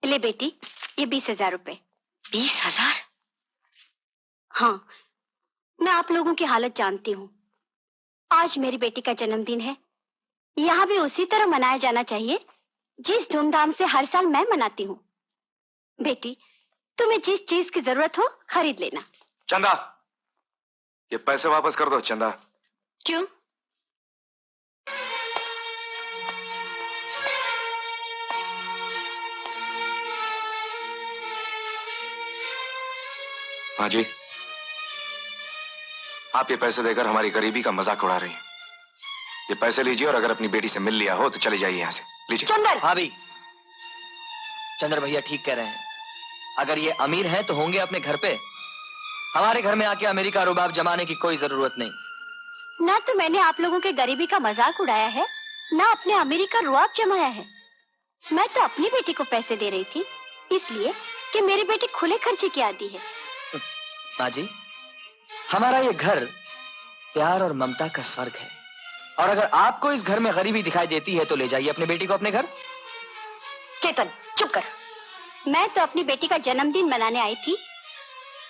ले बेटी, ये 20,000 रुपए। 20,000? हाँ, मैं आप लोगों की हालत जानती हूँ। आज मेरी बेटी का जन्मदिन है। यहाँ भी उसी तरह मनाया जाना चाहिए जिस धूमधाम से हर साल मैं मनाती हूँ। बेटी, तुम्हें जिस चीज की जरूरत हो खरीद लेना। चंदा, ये पैसे वापस कर दो। चंदा। क्यों? माँ जी, आप ये पैसे देकर हमारी गरीबी का मजाक उड़ा रही हैं। ये पैसे लीजिए और अगर अपनी बेटी से मिल लिया हो तो चले जाइए यहाँ से। लीजिए। चंदर। भाभी, चंद्र भैया ठीक कह रहे हैं। अगर ये अमीर हैं तो होंगे अपने घर पे। हमारे घर में आके अमेरिका रुबाब जमाने की कोई जरूरत नहीं। ना तो मैंने आप लोगों के गरीबी का मजाक उड़ाया है, ना अपने अमीरी का रुआब जमाया है। मैं तो अपनी बेटी को पैसे दे रही थी इसलिए कि मेरी बेटी खुले खर्चे की आदी है। माँ जी, हमारा ये घर प्यार और ममता का स्वर्ग है, और अगर आपको इस घर में गरीबी दिखाई देती है तो ले जाइए अपनी बेटी को अपने घर। केतन, चुप कर। मैं तो अपनी बेटी का जन्मदिन मनाने आई थी,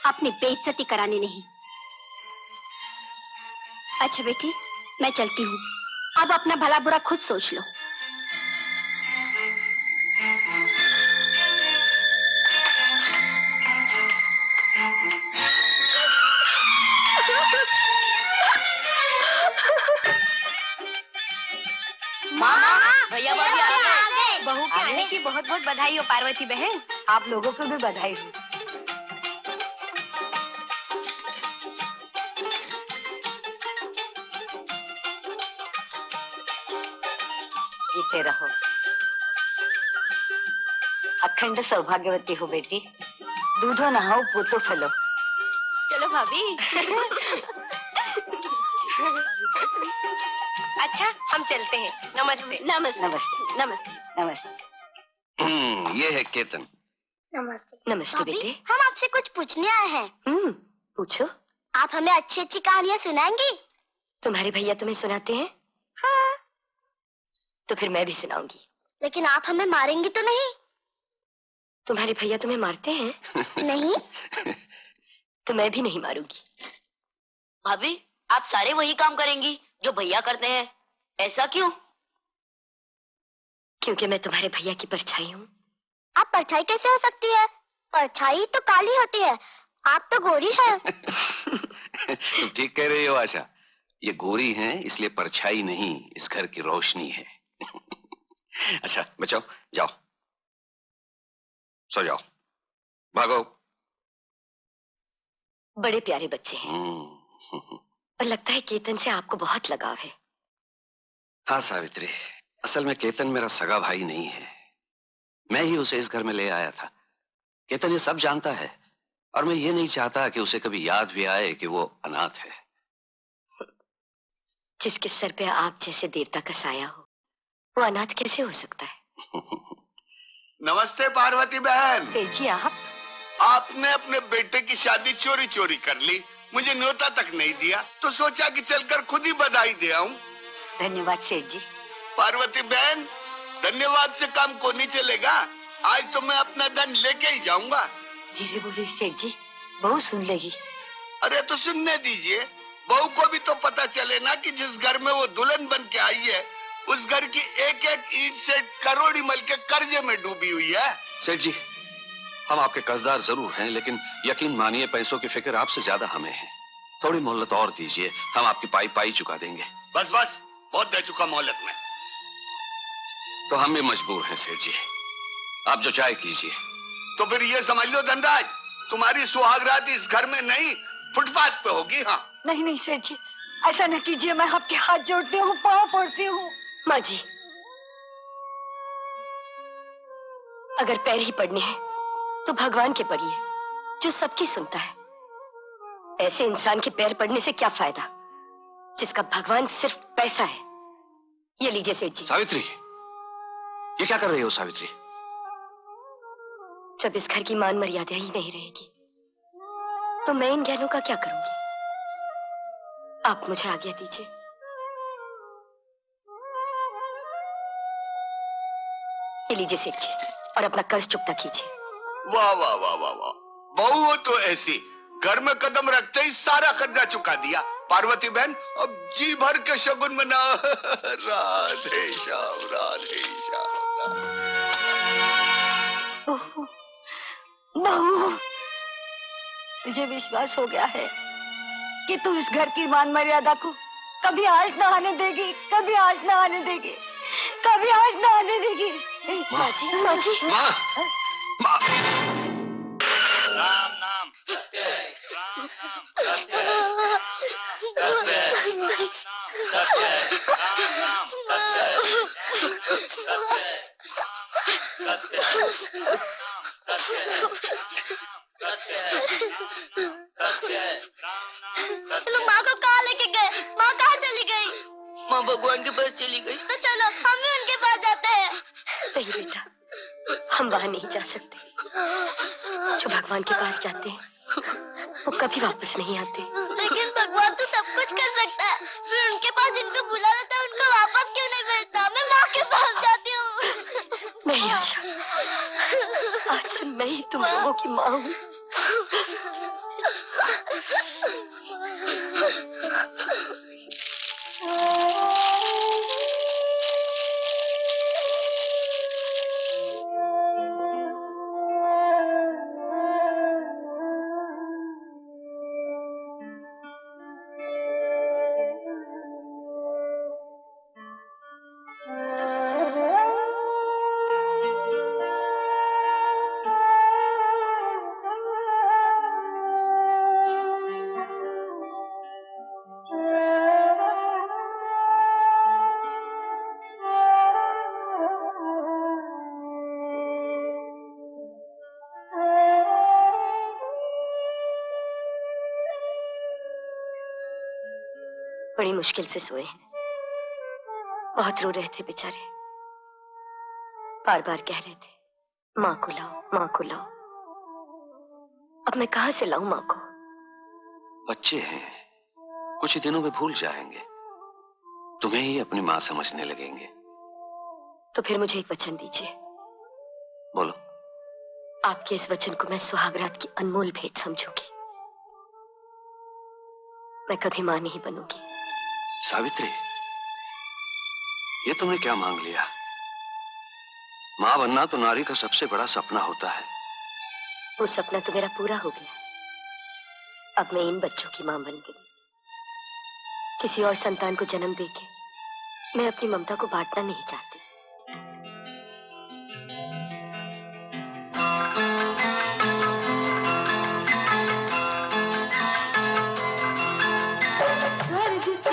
अपनी बेइज्जती कराने नहीं। अच्छा बेटी, मैं चलती हूँ। अब अपना भला बुरा खुद सोच लो। भैया भाभी आ गए। बहू के आने की बहुत बहुत बधाई हो पार्वती बहन। आप लोगों को भी बधाई हो। जीते रहो, अखंड सौभाग्यवती हो बेटी। दूधो नहाओ, पूतो फलो। चलो भाभी। अच्छा, हम चलते हैं। नमस्ते। नमस्ते। नमस्ते। नमस्ते। नमस्ते। ये है केतन। नमस्ते। नमस्ते बेटे। हम आपसे कुछ पूछने आए हैं। पूछो। आप हमें अच्छी अच्छी कहानियाँ सुनाएंगी? तुम्हारे भैया तुम्हें सुनाते हैं? हाँ। तो फिर मैं भी सुनाऊंगी। लेकिन आप हमें मारेंगी तो नहीं? तुम्हारे भैया तुम्हें मारते हैं? नहीं। तो मैं भी नहीं मारूंगी। भाभी, आप सारे वही काम करेंगी जो भैया करते हैं, ऐसा क्यों? क्योंकि मैं तुम्हारे भैया की परछाई हूँ। आप परछाई कैसे हो सकती है? परछाई तो काली होती है, आप तो गोरी है। तुम ठीक कह रही हो आशा। ये गोरी हैं इसलिए परछाई नहीं, इस घर की रोशनी है। अच्छा बचाओ, जाओ सो जाओ, भागो। बड़े प्यारे बच्चे हैं। और लगता है केतन से आपको बहुत लगाव है। हाँ सावित्री, असल में केतन मेरा सगा भाई नहीं है। मैं ही उसे इस घर में ले आया था। केतन ये सब जानता है और मैं ये नहीं चाहता कि उसे कभी याद भी आए कि वो अनाथ है। जिसके सर पे आप जैसे देवता का साया हो, वो अनाथ कैसे हो सकता है? नमस्ते पार्वती बहन। जी आप? आपने अपने बेटे की शादी चोरी चोरी कर ली, मुझे न्योता तक नहीं दिया, तो सोचा कि चलकर खुद ही बधाई दे आऊं। धन्यवाद सेठ जी। पार्वती बहन, धन्यवाद से काम को नहीं चलेगा। आज तो मैं अपना धन लेके ही जाऊंगा। धीरे बोलिए सेठ जी, बहू सुन लेगी। अरे तो सुनने दीजिए, बहू को भी तो पता चले ना कि जिस घर में वो दुल्हन बन के आई है, उस घर की एक एक ईंट से करोड़ी मल के कर्जे में डूबी हुई है। सेठ जी, हम आपके कर्जदार जरूर हैं, लेकिन यकीन मानिए पैसों की फिक्र आपसे ज्यादा हमें है। थोड़ी मोहलत और दीजिए, हम आपकी पाई पाई चुका देंगे। बस बस, बहुत दे चुका मोहलत में। तो हम भी मजबूर हैं सेठ जी, आप जो चाहे कीजिए। तो फिर ये समझ लो धनराज, तुम्हारी सुहागरात इस घर में नहीं, फुटपाथ पे होगी। हाँ। नहीं नहीं सेठ जी, ऐसा न कीजिए, मैं आपके हाथ जोड़ती हूँ, पाँव पड़ती हूँ। माँ जी, अगर पैर ही पड़ने हैं तो भगवान के पड़िए, जो सबकी सुनता है। ऐसे इंसान के पैर पड़ने से क्या फायदा जिसका भगवान सिर्फ पैसा है। ये लीजिए सेठ जी। सावित्री, ये क्या कर रही हो सावित्री? जब इस घर की मान मर्यादा ही नहीं रहेगी तो मैं इन गहनों का क्या करूंगी? आप मुझे आज्ञा दीजिए। ये लीजिए सेठ जी, और अपना कर्ज चुकता कीजिए। वाह वाह वाह वाह वाह, बहू हो तो ऐसी, घर में कदम रखते ही सारा कर्जा चुका दिया। पार्वती बहन, अब जी भर के शगुन मना। राधे श्याम, राधे श्याम। बहू, मुझे विश्वास हो गया है कि तू इस घर की मान मर्यादा को कभी आंच न आने देगी, कभी आंच न आने देगी, कभी आंच न आने देगी। माँ जी, माँ जी, माँ, माँ। राम नाम सत्य है, राम नाम सत्य है, राम नाम सत्य है, राम नाम सत्य है, राम नाम सत्य है, राम नाम सत्य है, सत्य है, सत्य है, राम नाम सत्य है। माँ को कहाँ लेके गए? माँ कहाँ चली गई? माँ भगवान के पास चली गई। तो चलो हम भी उनके पास जाते हैं। नहीं बेटा, हम वहां नहीं जा सकते। जो भगवान के पास जाते हैं वो कभी वापस नहीं आते। लेकिन भगवान तो सब कुछ कर सकता है, फिर उनके पास जिनको बुला लेता है उनको वापस क्यों नहीं भेजता? मैं माँ के पास जाती हूँ। नहीं आशा, आज से मैं ही तुम लोगों की माँ हूँ। बड़ी मुश्किल से सोए हैं, बहुत रो रहे थे बेचारे, बार बार कह रहे थे माँ को लाओ, माँ को लाओ। अब मैं कहाँ से लाऊं माँ को? बच्चे हैं, कुछ ही दिनों में भूल जाएंगे, तुम्हें ही अपनी माँ समझने लगेंगे। तो फिर मुझे एक वचन दीजिए। बोलो। आपके इस वचन को मैं सुहागरात की अनमोल भेंट समझूंगी। मैं कभी माँ नहीं बनूंगी। सावित्री, ये तुमने क्या मांग लिया? मां बनना तो नारी का सबसे बड़ा सपना होता है। वो सपना तो मेरा पूरा हो गया। अब मैं इन बच्चों की मां बन गई। किसी और संतान को जन्म देके मैं अपनी ममता को बांटना नहीं चाहती।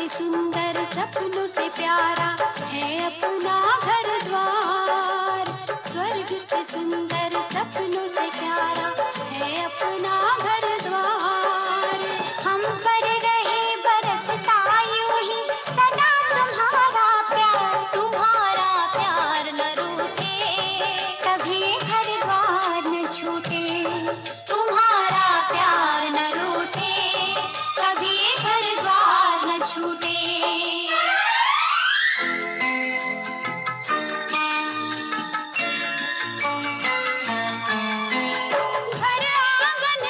सुंदर सपनों से प्यारा है अपना घर द्वार। स्वर्ग से सुंदर सपनों से प्यारा है अपना घर द्वार। हम पर रहे बरसता यूं ही सदा तुम्हारा प्यार न रूठे, कभी घर द्वार न छूटे। तुम्हारा प्यार न रूठे, कभी घर द्वार न छूटे। घर आंगन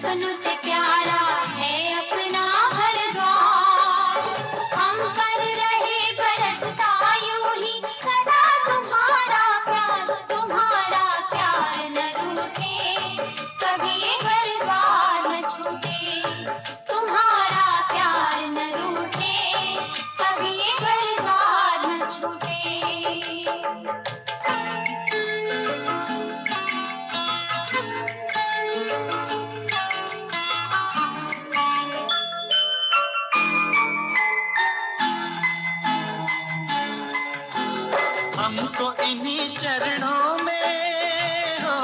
सपनों से प्यारा है अपना घर द्वार। हम पर रहे बरसता यूं ही सदा तुम्हारा प्यार न रूठे, कभी ये घर द्वार न छूटे। तुम्हारा प्यार न रूठे, कभी ये घर द्वार न छूटे। हमको इन्हीं चरणों में हो,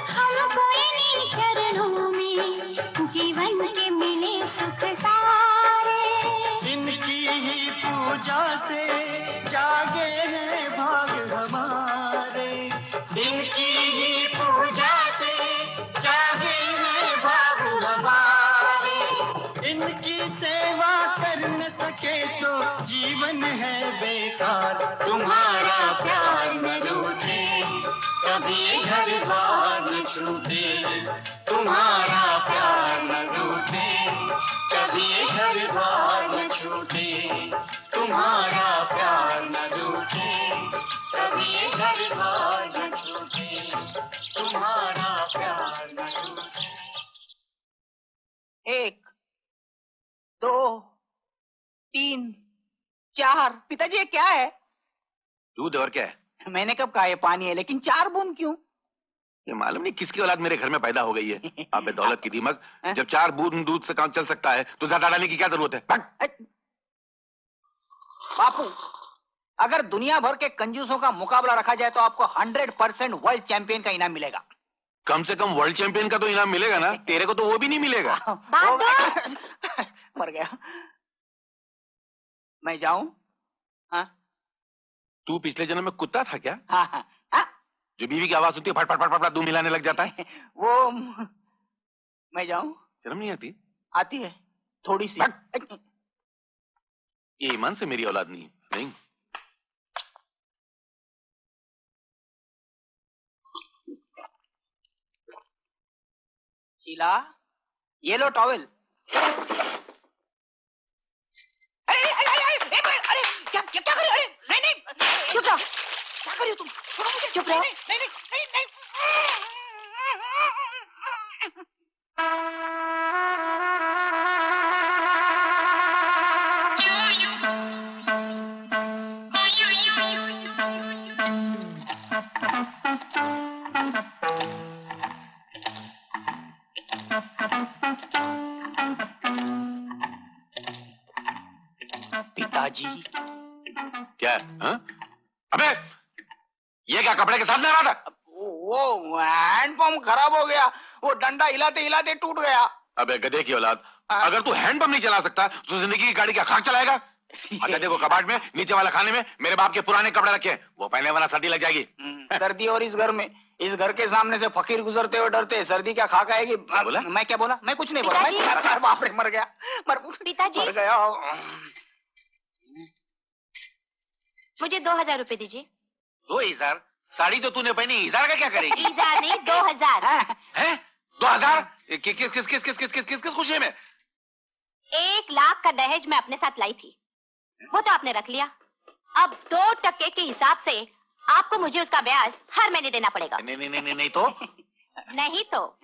हमको इन्हीं चरणों में जीवन के मिले सुख सारे। इनकी ही पूजा से जागे हैं भाग हमारे। इनकी ही पूजा से जागे हैं भाग हमारे। इनकी सेवा कर न सके तो जीवन है बेकार। तुम्हारा प्यार न रूठे, कभी घर द्वार न छूटे। तुम्हारा प्यार न रूठे, कभी घर द्वार न छूटे। तुम्हारा प्यार न रूठे, कभी घर द्वार न छूटे। तुम्हारा प्यार न रूठे। 1 2 3 4। पिताजी ये क्या है? दूध और क्या है? मैंने कब कहा ये पानी है, लेकिन 4 बूंद क्यों? ये मालूम नहीं किसकी औलाद मेरे घर में पैदा हो गई है। अबे दौलत की दीमक, जब 4 बूंद दूध से काम चल सकता है तो ज्यादा डालने की क्या जरूरत है? भाग। बापू, अगर दुनिया भर के कंजूसों का मुकाबला रखा जाए तो आपको 100% वर्ल्ड चैंपियन का इनाम मिलेगा। कम से कम वर्ल्ड चैंपियन का तो इनाम मिलेगा ना। तेरे को तो वो भी नहीं मिलेगा। मर गया। मैं जाऊं? हाँ? तू पिछले जन्म में कुत्ता था क्या? हाँ हाँ हाँ? जो बीवी की आवाज सुनती है फट फट फट फट दूध मिलाने लग जाता है। वो मैं जाऊं? शर्म नहीं आती? आती है थोड़ी सी। ये ईमान से मेरी औलाद नहीं। नहीं शीला, ये लो टॉवेल। अरे अरे अरे अरे अरे क्या क्या क्या कर रही हो? अरे नहीं नहीं चुप रहो। क्या कर रही हो तुम? छोड़ो मुझे। चुप रहो। नहीं नहीं नहीं नहीं नहीं। पिताजी क्या? हाँ? अबे ये क्या कपड़े के साथ में आ रहा था? वो हैंडपंप खराब हो गया, वो डंडा हिलाते हिलाते टूट गया। अबे गधे की औलाद, अगर तू हैंडपंप नहीं चला सकता तो जिंदगी की गाड़ी क्या खाक चलाएगा? अच्छा देखो कबाड़ में नीचे वाला खाने में मेरे बाप के पुराने कपड़े रखे हैं, वो पहनने वाला सर्दी लग जाएगी। सर्दी और इस घर में, इस घर के सामने से फकीर गुजरते हुए डरते, सर्दी क्या खाक आएगी? बोला? मैं क्या बोला? मैं कुछ नहीं बोला। बाप रे मर गया। पिताजी मर गया। मुझे 2000 रुपए दीजिए। 2000? साड़ी तो तूने पहनी, 1000 का क्या करेगी? 1000 नहीं 2000 हैं? 2000? किस किस किस किस किस किस किस किस खुशी में? 1 लाख का दहेज मैं अपने साथ लाई थी, वो तो आपने रख लिया। अब 2% के हिसाब से आपको मुझे उसका ब्याज हर महीने देना पड़ेगा। नहीं नहीं नहीं नहीं तो? नहीं तो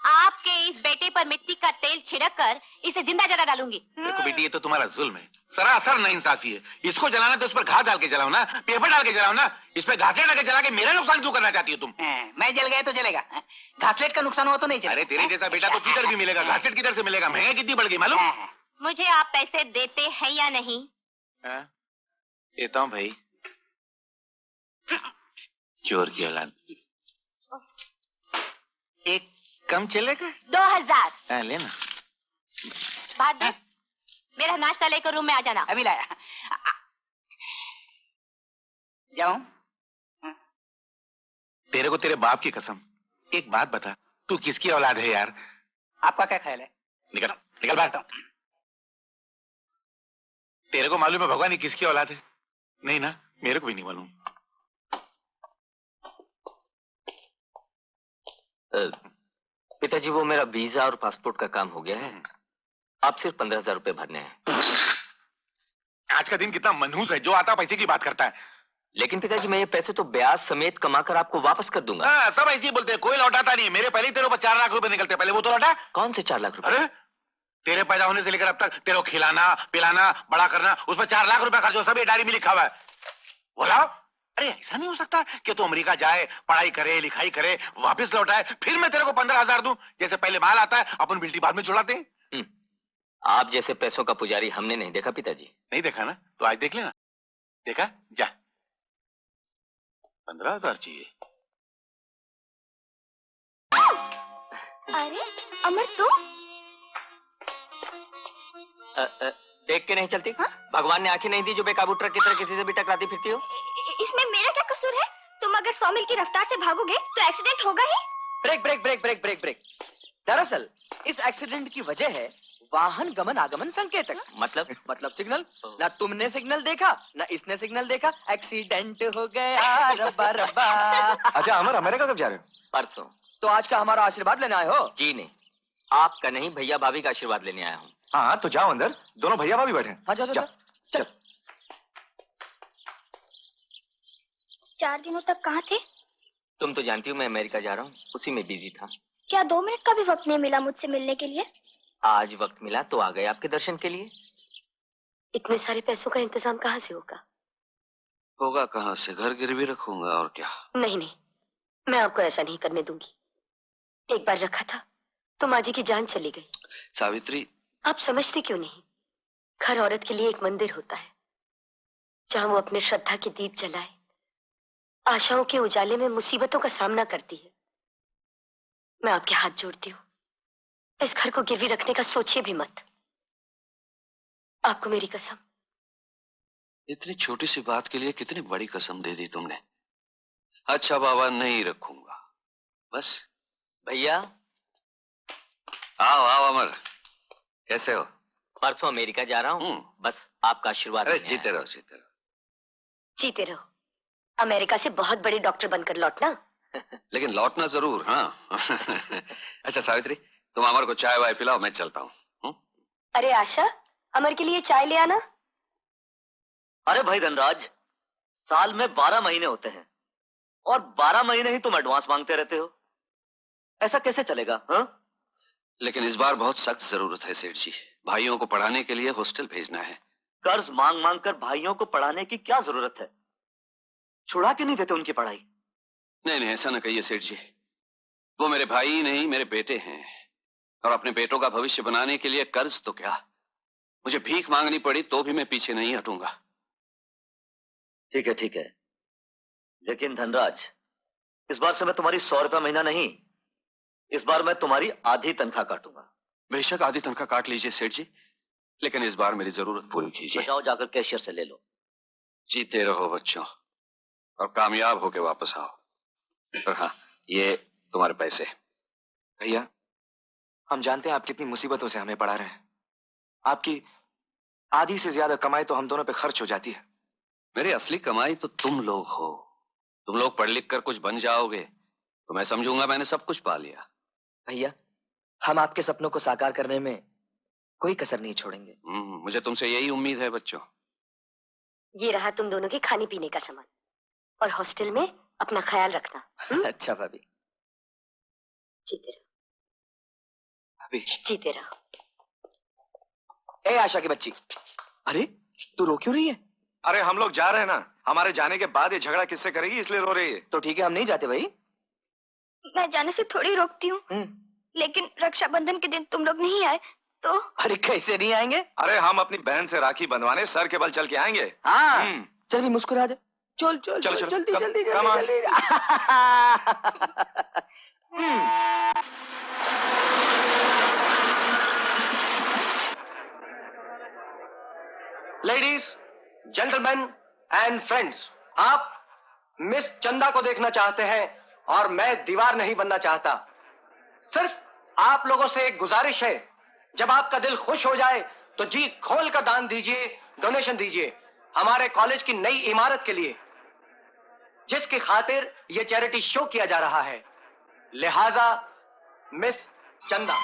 आपके इस बेटे पर मिट्टी का तेल छिड़क कर इसे जिंदा जला डालूंगी। देखो बेटी ये तो तुम्हारा जुल्म है, सरासर नाइंसाफी है। इसको जलाना तो इस पर घास डाल के जलाओ ना, पेपर डाल के जलाओ ना। इस पे घासलेट डाल के जला के मेरा नुकसान क्यों करना चाहती हो तुम? मैं जल गया तो चलेगा, घासलेट का नुकसान हुआ तो नहीं चलेगा। अरे तेरे जैसा बेटा तो किधर भी मिलेगा, घासलेट किधर से मिलेगा? महंगाई कितनी बढ़ गई मालूम? मुझे आप पैसे देते हैं या नहीं? देता हूँ भाई। चोर की औलाद। एक कम चलेगा? 2000 लेना। बाद में मेरा नाश्ता लेकर रूम में आ जाना। अभी लाया। जाऊं? तेरे को तेरे बाप की कसम एक बात बता, तू किसकी औलाद है यार? आपका क्या ख्याल है? निकल निकल बाहर। तेरे को मालूम है भगवान ये किसकी औलाद है? नहीं ना, मेरे को भी नहीं मालूम। पिताजी वो मेरा वीजा और पासपोर्ट का काम हो गया है। आप सिर्फ 15,000 रुपए भरने हैं। आज का दिन कितना मनहूस है, जो आता पैसे की बात करता है। लेकिन पिताजी मैं ये पैसे तो ब्याज समेत कमाकर आपको वापस कर दूंगा। सब ऐसे ही बोलते हैं, कोई लौटाता नहीं। मेरे पहले ही तेरे ऊपर 4 लाख रुपए निकलते, पहले वो तो लौटा। कौन से 4 लाख रुपए? अरे तेरे पैदा होने से लेकर अब तक तेरे को खिलाना पिलाना बड़ा करना, उस पर 4 लाख रुपए खर्च हो, सब ये डायरी में लिखा हुआ है। बोला अरे ऐसा नहीं हो सकता कि तू अमेरिका जाए, पढ़ाई करे लिखाई करे, वापस लौटाए, फिर मैं तेरे को 15,000 दूं। जैसे पहले माल आता है अपन बिल्टी बाद में छुड़ाते हैं। आप जैसे पैसों का पुजारी हमने नहीं देखा पिताजी। नहीं देखा ना, तो आज देख लेना। देखा? जा 15,000 चाहिए। अरे अमर तू देख के नहीं चलती? भगवान ने आंखें नहीं दी जो बेकाबू ट्रक की तरह किसी से भी टकराती फिरती हो? इसमें मेरा क्या कसूर है? तुम अगर 100 मील की रफ्तार से भागोगे तो एक्सीडेंट होगा ही। Brake brake brake brake brake brake. दरअसल इस एक्सीडेंट की वजह है वाहन गमन आगमन संकेतक। मतलब सिग्नल। ना तुमने सिग्नल देखा ना इसने सिग्नल देखा, एक्सीडेंट हो गया रब्बा रब्बा। अच्छा अमर, अमेरिका कब जा रहे हो? परसों। तो आज का हमारा आशीर्वाद लेने आए हो? जी नहीं, आपका नहीं, भैया भाभी का आशीर्वाद लेने आया हूँ। हाँ तो जाओ अंदर, दोनों भैया भाभी बैठे। हाँ चल चल चल। 4 दिनों तक कहाँ थे? तुम तो जानती हो मैं अमेरिका जा रहा हूँ, उसी में बिजी था। क्या 2 मिनट का भी वक्त नहीं मिला मुझसे मिलने के लिए? आज वक्त मिला तो आ गए आपके दर्शन के लिए। इतने सारे पैसों का इंतजाम कहाँ से होगा? होगा कहाँ से, घर गिरवी रखूंगा और क्या। नहीं नहीं, मैं आपको ऐसा नहीं करने दूंगी। एक बार रखा था तो माँ जी की जान चली गई। सावित्री, आप समझते क्यों नहीं? हर औरत के लिए एक मंदिर होता है जहां वो अपने श्रद्धा के दीप जलाए, आशाओं के उजाले में मुसीबतों का सामना करती है। मैं आपके हाथ जोड़ती हूँ, इस घर को गिरवी रखने का सोचिए भी मत। आपको मेरी कसम। इतनी छोटी सी बात के लिए कितनी बड़ी कसम दे दी तुमने। अच्छा बाबा, नहीं रखूंगा बस। भैया आओ आओ अमर, कैसे हो? परसों अमेरिका जा रहा हूँ, बस आपका आशीर्वाद। अरे जीते रहो जीते रहो। जीते रहो। अमेरिका से बहुत बड़ी डॉक्टर बनकर लौटना। लेकिन लौटना जरूर। हाँ अच्छा सावित्री, तुम अमर को चाय वाय पिलाओ, मैं चलता हूँ। अरे आशा, अमर के लिए चाय ले आना। अरे भाई धनराज, साल में 12 महीने होते हैं और 12 महीने ही तुम एडवांस मांगते रहते हो। ऐसा कैसे चलेगा? हाँ? लेकिन इस बार बहुत सख्त जरूरत है सेठ जी, भाइयों को पढ़ाने के लिए हॉस्टल भेजना है। कर्ज मांग मांग कर भाइयों को पढ़ाने की क्या जरूरत है? छुड़ा के नहीं देते उनकी पढ़ाई? नहीं नहीं, ऐसा न कहिए सेठ जी, वो मेरे भाई ही नहीं मेरे बेटे हैं, और अपने बेटों का भविष्य बनाने के लिए कर्ज तो क्या, मुझे भीख मांगनी पड़ी तो भी मैं पीछे नहीं हटूंगा। ठीक है, लेकिन धनराज, इस बार से मैं तुम्हारी 100 रुपया महीना नहीं, इस बार मैं तुम्हारी आधी तनख्वाह काटूंगा। बेशक आधी तनख्वाह काट लीजिए सेठ जी, लेकिन इस बार मेरी जरूरत पूरी कीजिए। जाओ, जाकर कैशियर से ले लो। जीते रहो बच्चों, और कामयाब होके वापस आओ। और हाँ, ये तुम्हारे पैसे। भैया, हम जानते हैं आप कितनी मुसीबतों से हमें पढ़ा रहे हैं। आपकी आधी से ज्यादा कमाई तो हम दोनों पे खर्च हो जाती है। मेरी असली कमाई तो तुम लोग हो। तुम लोग पढ़ लिख कर कुछ बन जाओगे तो मैं समझूंगा मैंने सब कुछ पा लिया। भैया, हम आपके सपनों को साकार करने में कोई कसर नहीं छोड़ेंगे। मुझे तुमसे यही उम्मीद है बच्चों। ये रहा तुम दोनों के खाने पीने का सामान, और हॉस्टल में अपना ख्याल रखना। अच्छा भाभी। जीते रहो भाभी। जीते रहो। ए आशा की बच्ची, अरे तू रो क्यों रही है? अरे हम लोग जा रहे हैं ना, हमारे जाने के बाद ये झगड़ा किससे करेगी इसलिए रो रही है। तो ठीक है, हम नहीं जाते भाई। मैं जाने से थोड़ी रोकती हूँ, लेकिन रक्षाबंधन के दिन तुम लोग नहीं आए तो। अरे कैसे नहीं आएंगे? अरे हम अपनी बहन से राखी बंधवाने सर के बल चल के आएंगे। हाँ चल भी मुस्कुरा दे। चल चल चल चल, जल्दी कम, जल्दी कम on. जल्दी। लेडीज, जेंटलमैन एंड फ्रेंड्स, आप मिस चंदा को देखना चाहते हैं और मैं दीवार नहीं बनना चाहता। सिर्फ आप लोगों से एक गुजारिश है, जब आपका दिल खुश हो जाए तो जी खोल कर दान दीजिए, डोनेशन दीजिए हमारे कॉलेज की नई इमारत के लिए, जिसकी खातिर यह चैरिटी शो किया जा रहा है। लिहाजा मिस चंदा।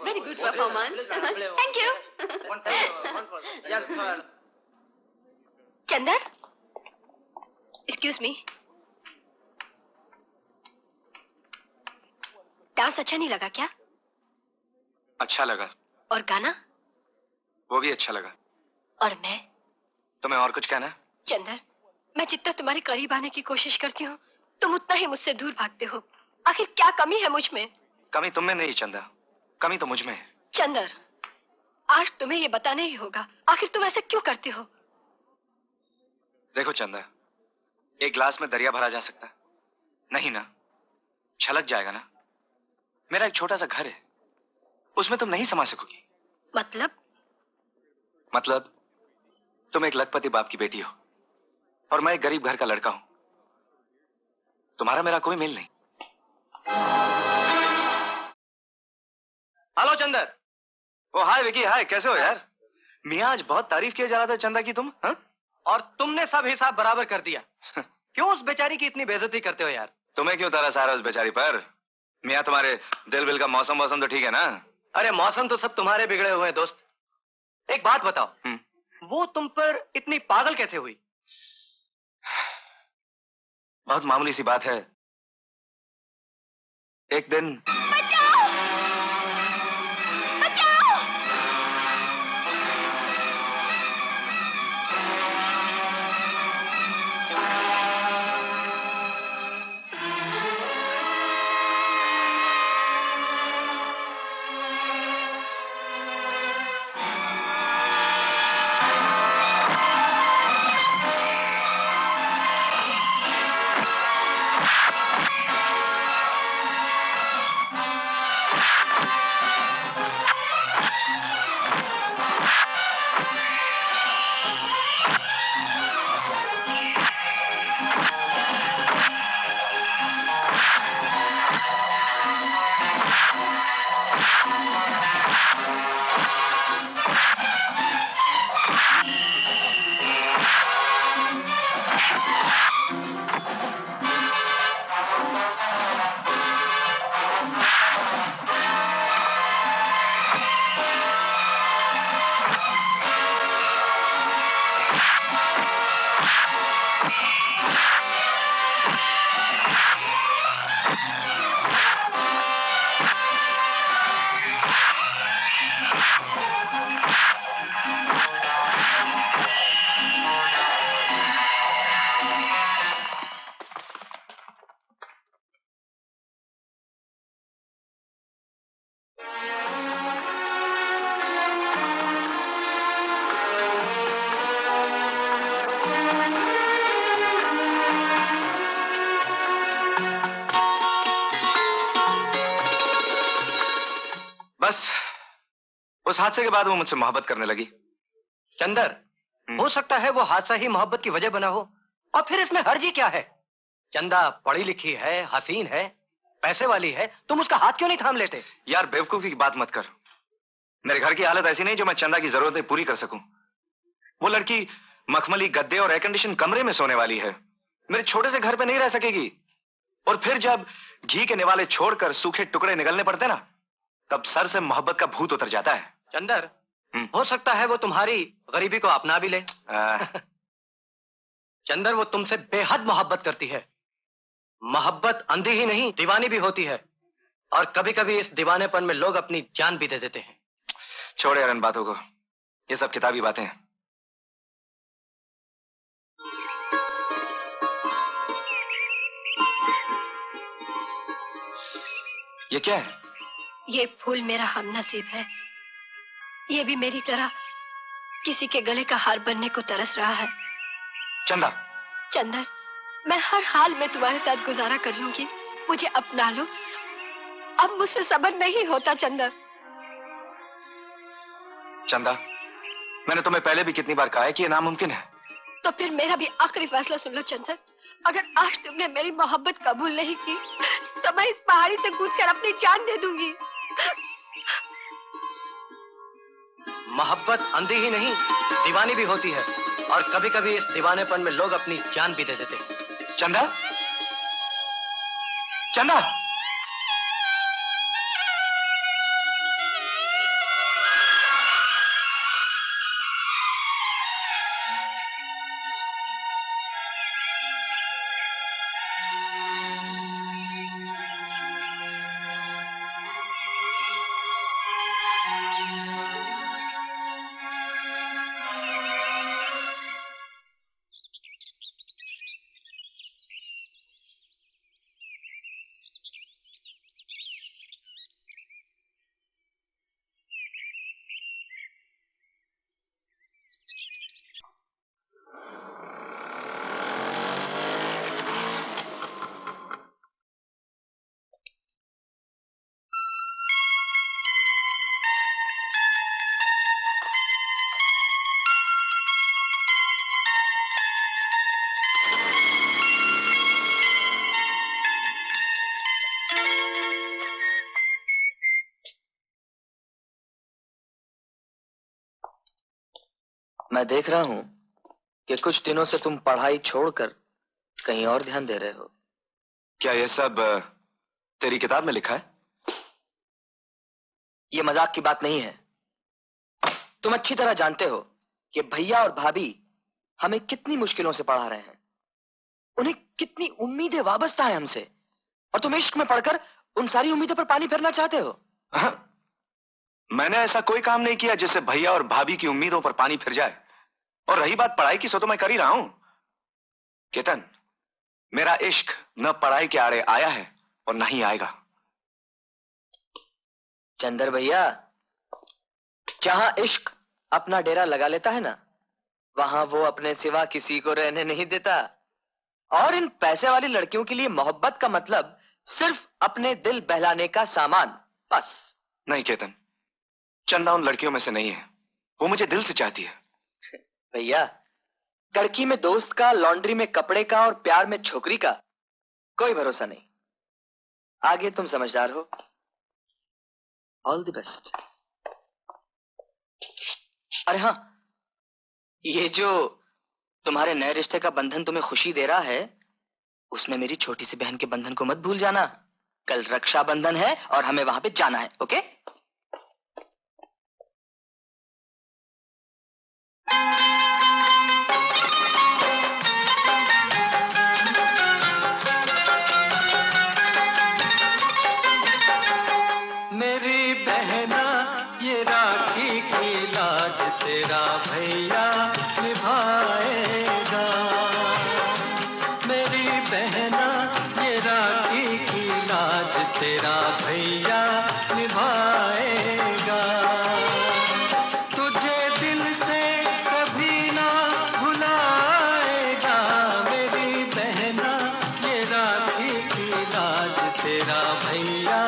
Very good performance. Thank you. Chandar, excuse me. Dance अच्छा नहीं लगा क्या? अच्छा लगा। और गाना? वो भी अच्छा लगा। और मैं? तुम्हें और कुछ कहना है? चंदर, मैं जितना तुम्हारे करीब आने की कोशिश करती हूँ, तुम उतना ही मुझसे दूर भागते हो। आखिर क्या कमी है मुझ में? कमी तुम में नहीं चंदा, कमी तो मुझ में है। चंदर, आज तुम्हें ये बताना ही होगा, आखिर तुम ऐसे क्यों करते हो? देखो चंदा, एक गिलास में दरिया भरा जा सकता है? नहीं ना, छलक जाएगा ना। मेरा एक छोटा सा घर है, उसमें तुम नहीं समा सकोगी। मतलब तुम एक लखपति बाप की बेटी हो और मैं एक गरीब घर का लड़का हूं। तुम्हारा मेरा कोई मेल नहीं। हेलो चंदर। ओ हाय विकी, हाय, कैसे हो यार? मियां आज बहुत तारीफ किए जा रहा था चंदा की तुम। हा? और तुमने सब हिसाब बराबर कर दिया। क्यों उस बेचारी की इतनी बेइज्जती करते हो यार? तुम्हें क्यों तरस आ रहा है उस बेचारी पर? मियां तुम्हारे दिल बिल का मौसम तो ठीक है ना? अरे मौसम तो सब तुम्हारे बिगड़े हुए हैं दोस्त। एक बात बताओ, वो तुम पर इतनी पागल कैसे हुई? बहुत मामूली सी बात है। एक दिन बचाओ! बचाओ! बस उस हादसे के बाद वो मुझसे मोहब्बत करने लगी। चंदर, हो सकता है वो हादसा ही मोहब्बत की वजह बना हो, और फिर इसमें हर्ज ही क्या है? चंदा पढ़ी लिखी है, हसीन है, पैसे वाली है, तुम उसका हाथ क्यों नहीं थाम लेते? यार बेवकूफी की बात मत कर। मेरे घर की हालत ऐसी नहीं जो मैं चंदा की जरूरतें पूरी कर सकूं। वो लड़की मखमली गद्दे और एयर कंडीशन कमरे में सोने वाली है, मेरे छोटे से घर पे नहीं रह सकेगी। और फिर जब घी के निवाले छोड़कर सूखे टुकड़े निकलने पड़ते ना, तब सर से मोहब्बत का भूत उतर जाता है। चंदर, हो सकता है वो तुम्हारी गरीबी को अपना भी ले। चंदर, वो तुमसे बेहद मोहब्बत करती है। मोहब्बत अंधी ही नहीं दीवानी भी होती है, और कभी कभी इस दीवानेपन में लोग अपनी जान भी दे देते हैं। छोड़ यार इन बातों को, ये सब किताबी बातें हैं। ये क्या है? ये फूल मेरा हमनसीब है। ये भी मेरी तरह किसी के गले का हार बनने को तरस रहा है। चंदा। चंदर, मैं हर हाल में तुम्हारे साथ गुजारा कर लूंगी, मुझे अपना लो। अब मुझसे सब्र नहीं होता चंदर। चंदा, मैंने तुम्हें पहले भी कितनी बार कहा है कि ये नामुमकिन है। तो फिर मेरा भी आखिरी फैसला सुन लो चंदर। अगर आज तुमने मेरी मोहब्बत कबूल नहीं की, तो मैं इस पहाड़ी से कूदकर अपनी जान दे दूंगी। मोहब्बत अंधी ही नहीं दीवानी भी होती है, और कभी कभी इस दीवानेपन में लोग अपनी जान भी दे देते हैं। चंदा, चंदा, मैं देख रहा हूं कि कुछ दिनों से तुम पढ़ाई छोड़कर कहीं और ध्यान दे रहे हो। क्या ये सब तेरी किताब में लिखा है? ये मजाक की बात नहीं है। तुम अच्छी तरह जानते हो कि भैया और भाभी हमें कितनी मुश्किलों से पढ़ा रहे हैं, उन्हें कितनी उम्मीदें वाबस्ता है हमसे, और तुम इश्क में पढ़कर उन सारी उम्मीदों पर पानी फेरना चाहते हो। मैंने ऐसा कोई काम नहीं किया जिससे भैया और भाभी की उम्मीदों पर पानी फिर जाए। और रही बात पढ़ाई की, सो तो मैं कर ही रहा हूं। केतन, मेरा इश्क न पढ़ाई के आड़े आया है और न ही आएगा। चंदर भैया, जहां इश्क अपना डेरा लगा लेता है ना, वहां वो अपने सिवा किसी को रहने नहीं देता। और इन पैसे वाली लड़कियों के लिए मोहब्बत का मतलब सिर्फ अपने दिल बहलाने का सामान, बस। नहीं केतन, चंदा उन लड़कियों में से नहीं है, वो मुझे दिल से चाहती है। भैया, कड़की में दोस्त का, लॉन्ड्री में कपड़े का और प्यार में छोकरी का कोई भरोसा नहीं। आगे तुम समझदार हो। All the best. अरे हाँ, ये जो तुम्हारे नए रिश्ते का बंधन तुम्हें खुशी दे रहा है, उसमें मेरी छोटी सी बहन के बंधन को मत भूल जाना। कल रक्षाबंधन है और हमें वहां पे जाना है, ओके? मेरी बहना ये राखी की लाज तेरा भैया निभाएगा। मेरी बहना ये राखी की लाज तेरा भैया निभाएगा। तुझे दिल से कभी ना भुलाएगा। मेरी बहना ये राखी की लाज तेरा भैया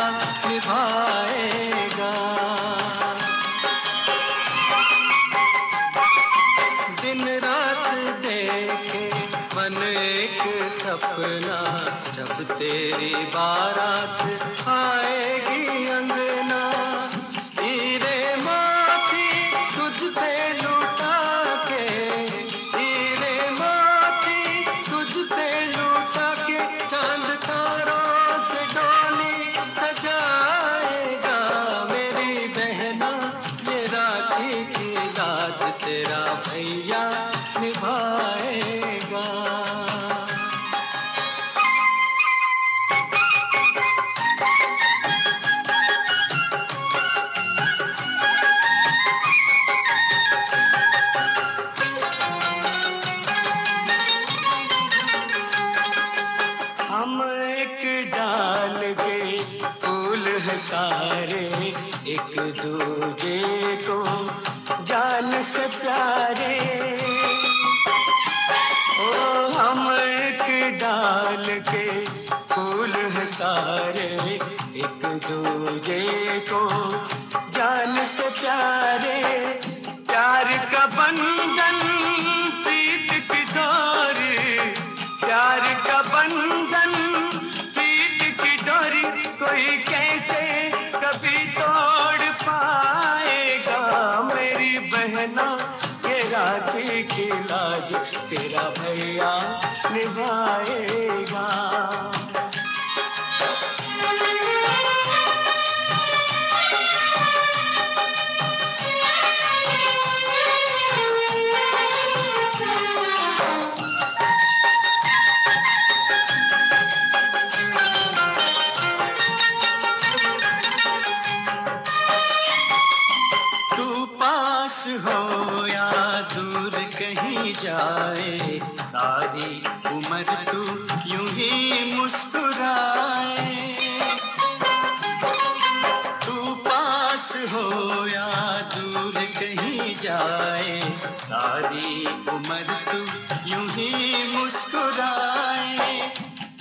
निभाएगा। तेरी बारात आएगी अंगना, हीरे मोती तुझ पे लुटा के, हीरे मोती तुझ पे लुटा के, चांद तारों से डोली सजाएगा मेरी बहना, ये राखी की लाज तेरा भैया निभाएगा। हम एक डाल के फूल हैं सारे, एक दूजे को जान से प्यारे। ओ हम एक डाल के फूल हैं सारे, एक दूजे को जान से प्यारे। प्यार का बंधन प्रीत की डोरी, प्यार का बंधन प्रीत की डोरी, कोई कैसे कभी तोड़ पाएगा मेरी बहना, ये राखी की लाज तेरा भैया निभाएगा। हो या दूर कहीं जाए, सारी उम्र तू यूं ही मुस्कुराए। तू पास हो या दूर कहीं जाए, सारी उम्र तू यूं ही मुस्कुराए।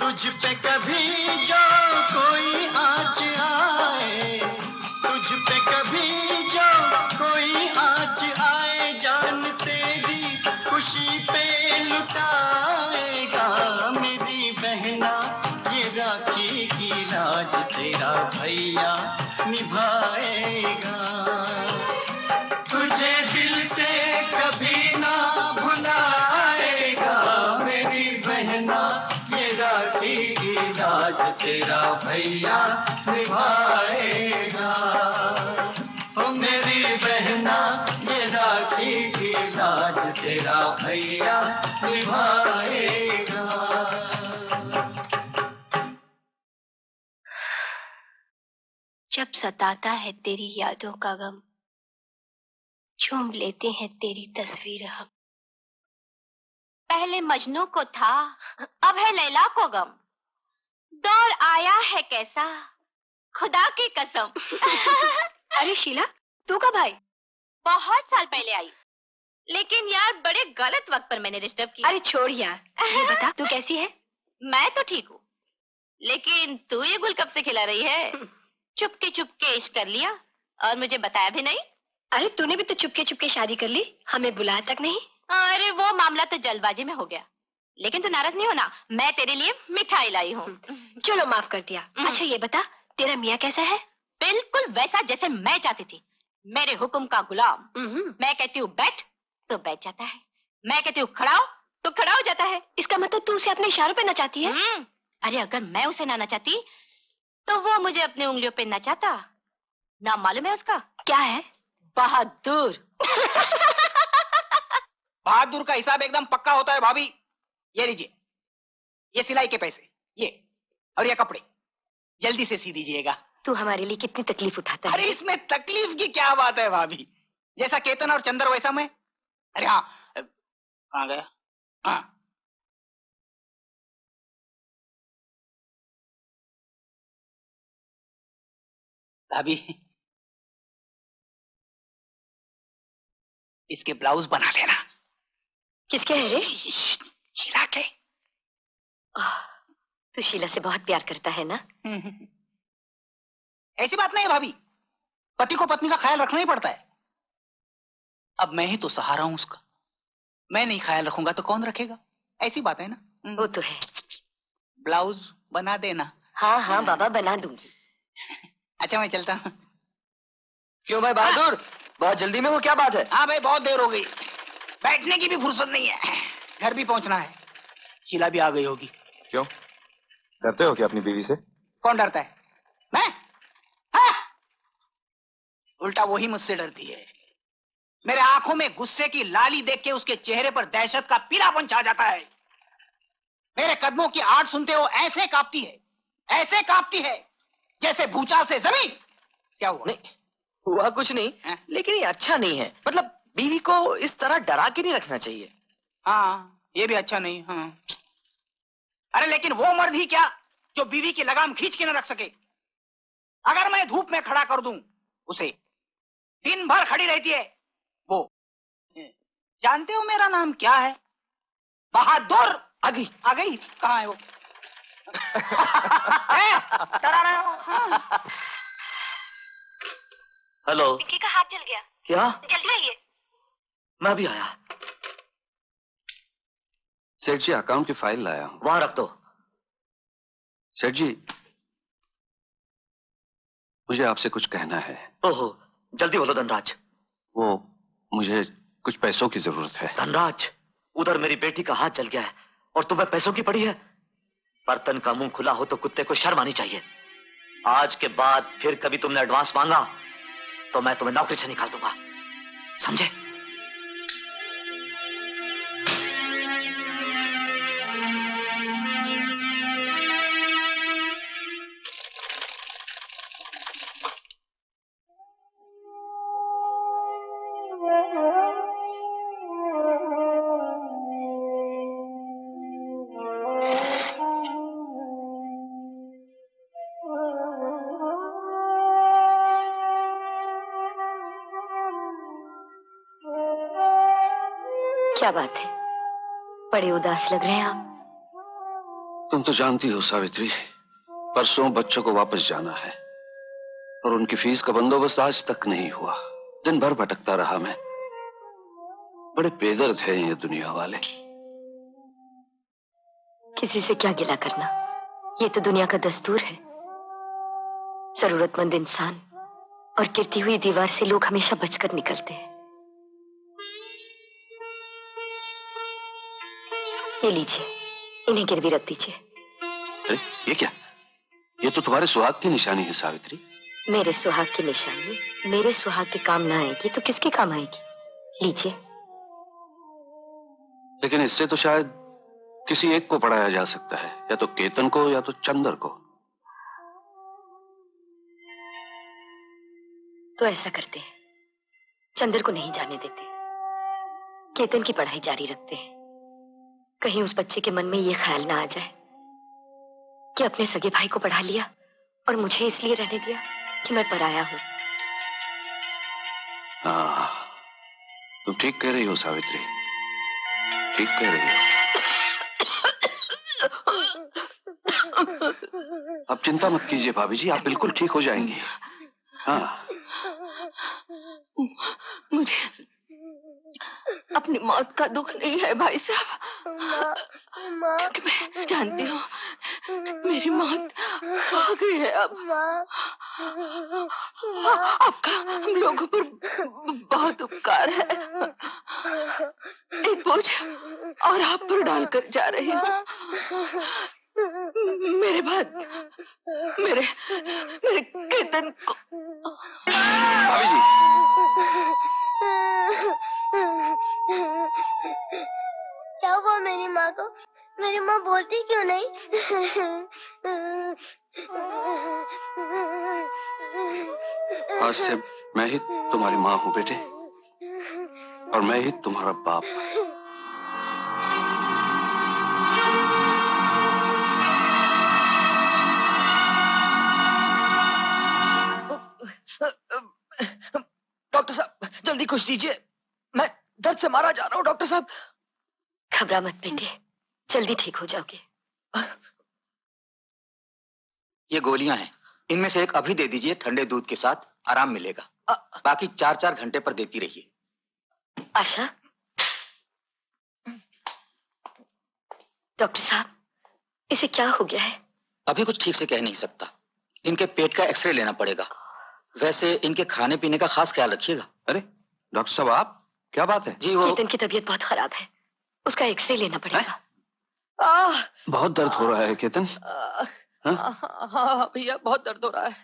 तुझ पे कभी जो कोई आँच आए, तुझ पे कभी जो कोई आँच आए, जान तेरी खुशी पे लुटाएगा मेरी बहना, ये राखी की लाज तेरा भैया निभाएगा। तुझे दिल से कभी ना भुलाएगा मेरी बहना, ये राखी की लाज तेरा भैया निभाएगा। ओ मेरी बहना, ये राखी की लाज तेरा भैया निभाएगा। जब सताता है तेरी यादों का गम, झूम लेते हैं तेरी तस्वीर हम। पहले मजनू को था, अब है लैला को गम, दौर आया है कैसा खुदा की कसम। अरे शीला, तू कब आई? बहुत साल पहले आई, लेकिन यार बड़े गलत वक्त पर मैंने डिस्टर्ब किया। अरे छोड़ यार, ये बता तू कैसी है? मैं तो ठीक हूँ, लेकिन तू ये गुल कब से खिला रही है? चुपके चुपके इश्क कर लिया और मुझे बताया भी नहीं। अरे तूने भी तो चुपके चुपके शादी कर ली, हमें बुलाया तक नहीं। अरे वो मामला तो जल्दबाजी में हो गया, लेकिन तू नाराज नहीं होना, मैं तेरे लिए मिठाई लाई हूँ। चलो माफ कर दिया। अच्छा ये बता, तेरा मियाँ कैसा है? बिल्कुल वैसा जैसे मैं चाहती थी, मेरे हुक्म का गुलाम। मैं कहती हूँ बैठ तो बैठ जाता है, मैं कहती हूँ खड़ा हो तो खड़ा हो जाता है। इसका मतलब तू उसे अपने इशारों पे नचाती है? अरे अगर मैं उसे ना नचाती तो वो मुझे अपनी उंगलियों पे नचाता। नाम मालूम है उसका? क्या है? बहादुर। बहादुर का हिसाब एकदम पक्का होता है भाभी। ये लीजिए, ये सिलाई के पैसे, ये और ये कपड़े जल्दी से सी दीजिएगा। तू हमारे लिए कितनी तकलीफ उठाता है। अरे इसमें तकलीफ की क्या बात है भाभी, जैसा केतन और चंदर वैसा मैं। अरे हाँ, कहाँ गया? हाँ, भाभी इसके ब्लाउज बना लेना। किसके हैं रे? शीला के। तू शीला से बहुत प्यार करता है ना? ऐसी बात नहीं है भाभी, पति को पत्नी का ख्याल रखना ही पड़ता है। अब मैं ही तो सहारा हूं उसका, मैं नहीं ख्याल रखूंगा तो कौन रखेगा? ऐसी बात है ना। वो तो है। ब्लाउज बना देना। हाँ हाँ बाबा, बना दूंगी। अच्छा मैं चलता हूँ। क्यों भाई बहादुर, बहुत जल्दी में हो, क्या बात है? हाँ भाई, बहुत देर हो गई, बैठने की भी फुर्सत नहीं है, घर भी पहुंचना है। शीला भी आ गई होगी। क्यों, डरते हो क्या अपनी बीवी से? कौन डरता है? मैं? हाँ? उल्टा वही मुझसे डरती है। मेरे आंखों में गुस्से की लाली देख के उसके चेहरे पर दहशत का पीलापन छा जाता है। मेरे कदमों की आवाज सुनते हो ऐसे कांपती है, ऐसे कांपती है जैसे भूचाल से जमीन। क्या हुआ? नहीं हुआ कुछ नहीं है? लेकिन ये अच्छा नहीं है। मतलब बीवी को इस तरह डरा के नहीं रखना चाहिए। हाँ, ये भी अच्छा नहीं। हाँ, अरे लेकिन वो मर्द ही क्या जो बीवी की लगाम खींच के न रख सके। अगर मैं धूप में खड़ा कर दूं उसे, दिन भर खड़ी रहती है वो। जानते हो मेरा नाम क्या है? बहादुर। आ गई कहाँ है वो? डरा रहा हूं। हेलो। पिंकी का हाथ जल गया। क्या? जल्दी आइए। मैं भी आया। सेठ जी, अकाउंट की फाइल लाया हूं। वहां रख दो। सेठ जी, मुझे आपसे कुछ कहना है। ओहो, जल्दी बोलो धनराज। वो मुझे कुछ पैसों की जरूरत है। धनराज, उधर मेरी बेटी का हाथ जल गया है और तुम्हें पैसों की पड़ी है। बर्तन का मुंह खुला हो तो कुत्ते को शर्म आनी चाहिए। आज के बाद फिर कभी तुमने एडवांस मांगा तो मैं तुम्हें नौकरी से निकाल दूंगा, समझे? क्या बात है, बड़े उदास लग रहे हैं आप। तुम तो जानती हो सावित्री, परसों बच्चों को वापस जाना है और उनकी फीस का बंदोबस्त आज तक नहीं हुआ। दिन भर भटकता रहा मैं। बड़े बेदर्द हैं ये दुनिया वाले। किसी से क्या गिला करना, ये तो दुनिया का दस्तूर है। जरूरतमंद इंसान और गिरती हुई दीवार से लोग हमेशा बचकर निकलते हैं। ये लीजिए, इन्हें गिरवी रख दीजिए। अरे ये क्या? ये तो तुम्हारे सुहाग की निशानी है सावित्री। मेरे सुहाग की निशानी मेरे सुहाग के काम ना आएगी तो किसके काम आएगी? लीजिए। लेकिन इससे तो शायद किसी एक को पढ़ाया जा सकता है, या तो केतन को या तो चंदर को। तो ऐसा करते हैं, चंदर को नहीं जाने देते, केतन की पढ़ाई जारी रखते हैं। कहीं उस बच्चे के मन में ये ख्याल ना आ जाए कि अपने सगे भाई को पढ़ा लिया और मुझे इसलिए रहने दिया कि मैं पराया हूं। हाँ, तुम ठीक कह रही हो सावित्री, ठीक कह रही हो। अब चिंता मत कीजिए भाभी जी, आप बिल्कुल ठीक हो जाएंगी। हाँ, मुझे अपनी मौत का दुख नहीं है भाई साहब, क्योंकि मैं जानती हूँ मेरी मौत आ गई है। अब आपका हम लोगों पर बहुत उपकार है। एक बोझ और आप पर डालकर जा रही हूँ। मेरे बाद मेरे केतन को। भाभी जी, क्या हुआ मेरी माँ को? मेरी माँ बोलती क्यों नहीं? आज से मैं ही तुम्हारी माँ हूँ बेटे, और मैं ही तुम्हारा बाप। डॉक्टर साहब जल्दी कुछ दीजिए, मैं दर्द से मारा जा रहा हूँ। डॉक्टर साहब। घबरा मत बेटे, जल्दी ठीक हो जाओगे। ये गोलियां हैं, इनमें से एक अभी दे दीजिए, ठंडे दूध के साथ आराम मिलेगा। बाकी 4-4 घंटे पर देती रहिए। आशा, डॉक्टर साहब, इसे क्या हो गया है? अभी कुछ ठीक से कह नहीं सकता। इनके पेट का एक्सरे लेना पड़ेगा। वैसे इनके खाने पीने का खास ख्याल रखिएगा। अरे डॉक्टर साहब, आप क्या बात है? जी वो केतन की तबीयत बहुत खराब है, उसका एक्सरे लेना पड़ेगा। बहुत दर्द हो रहा है केतन। हाँ भैया, बहुत दर्द हो रहा है।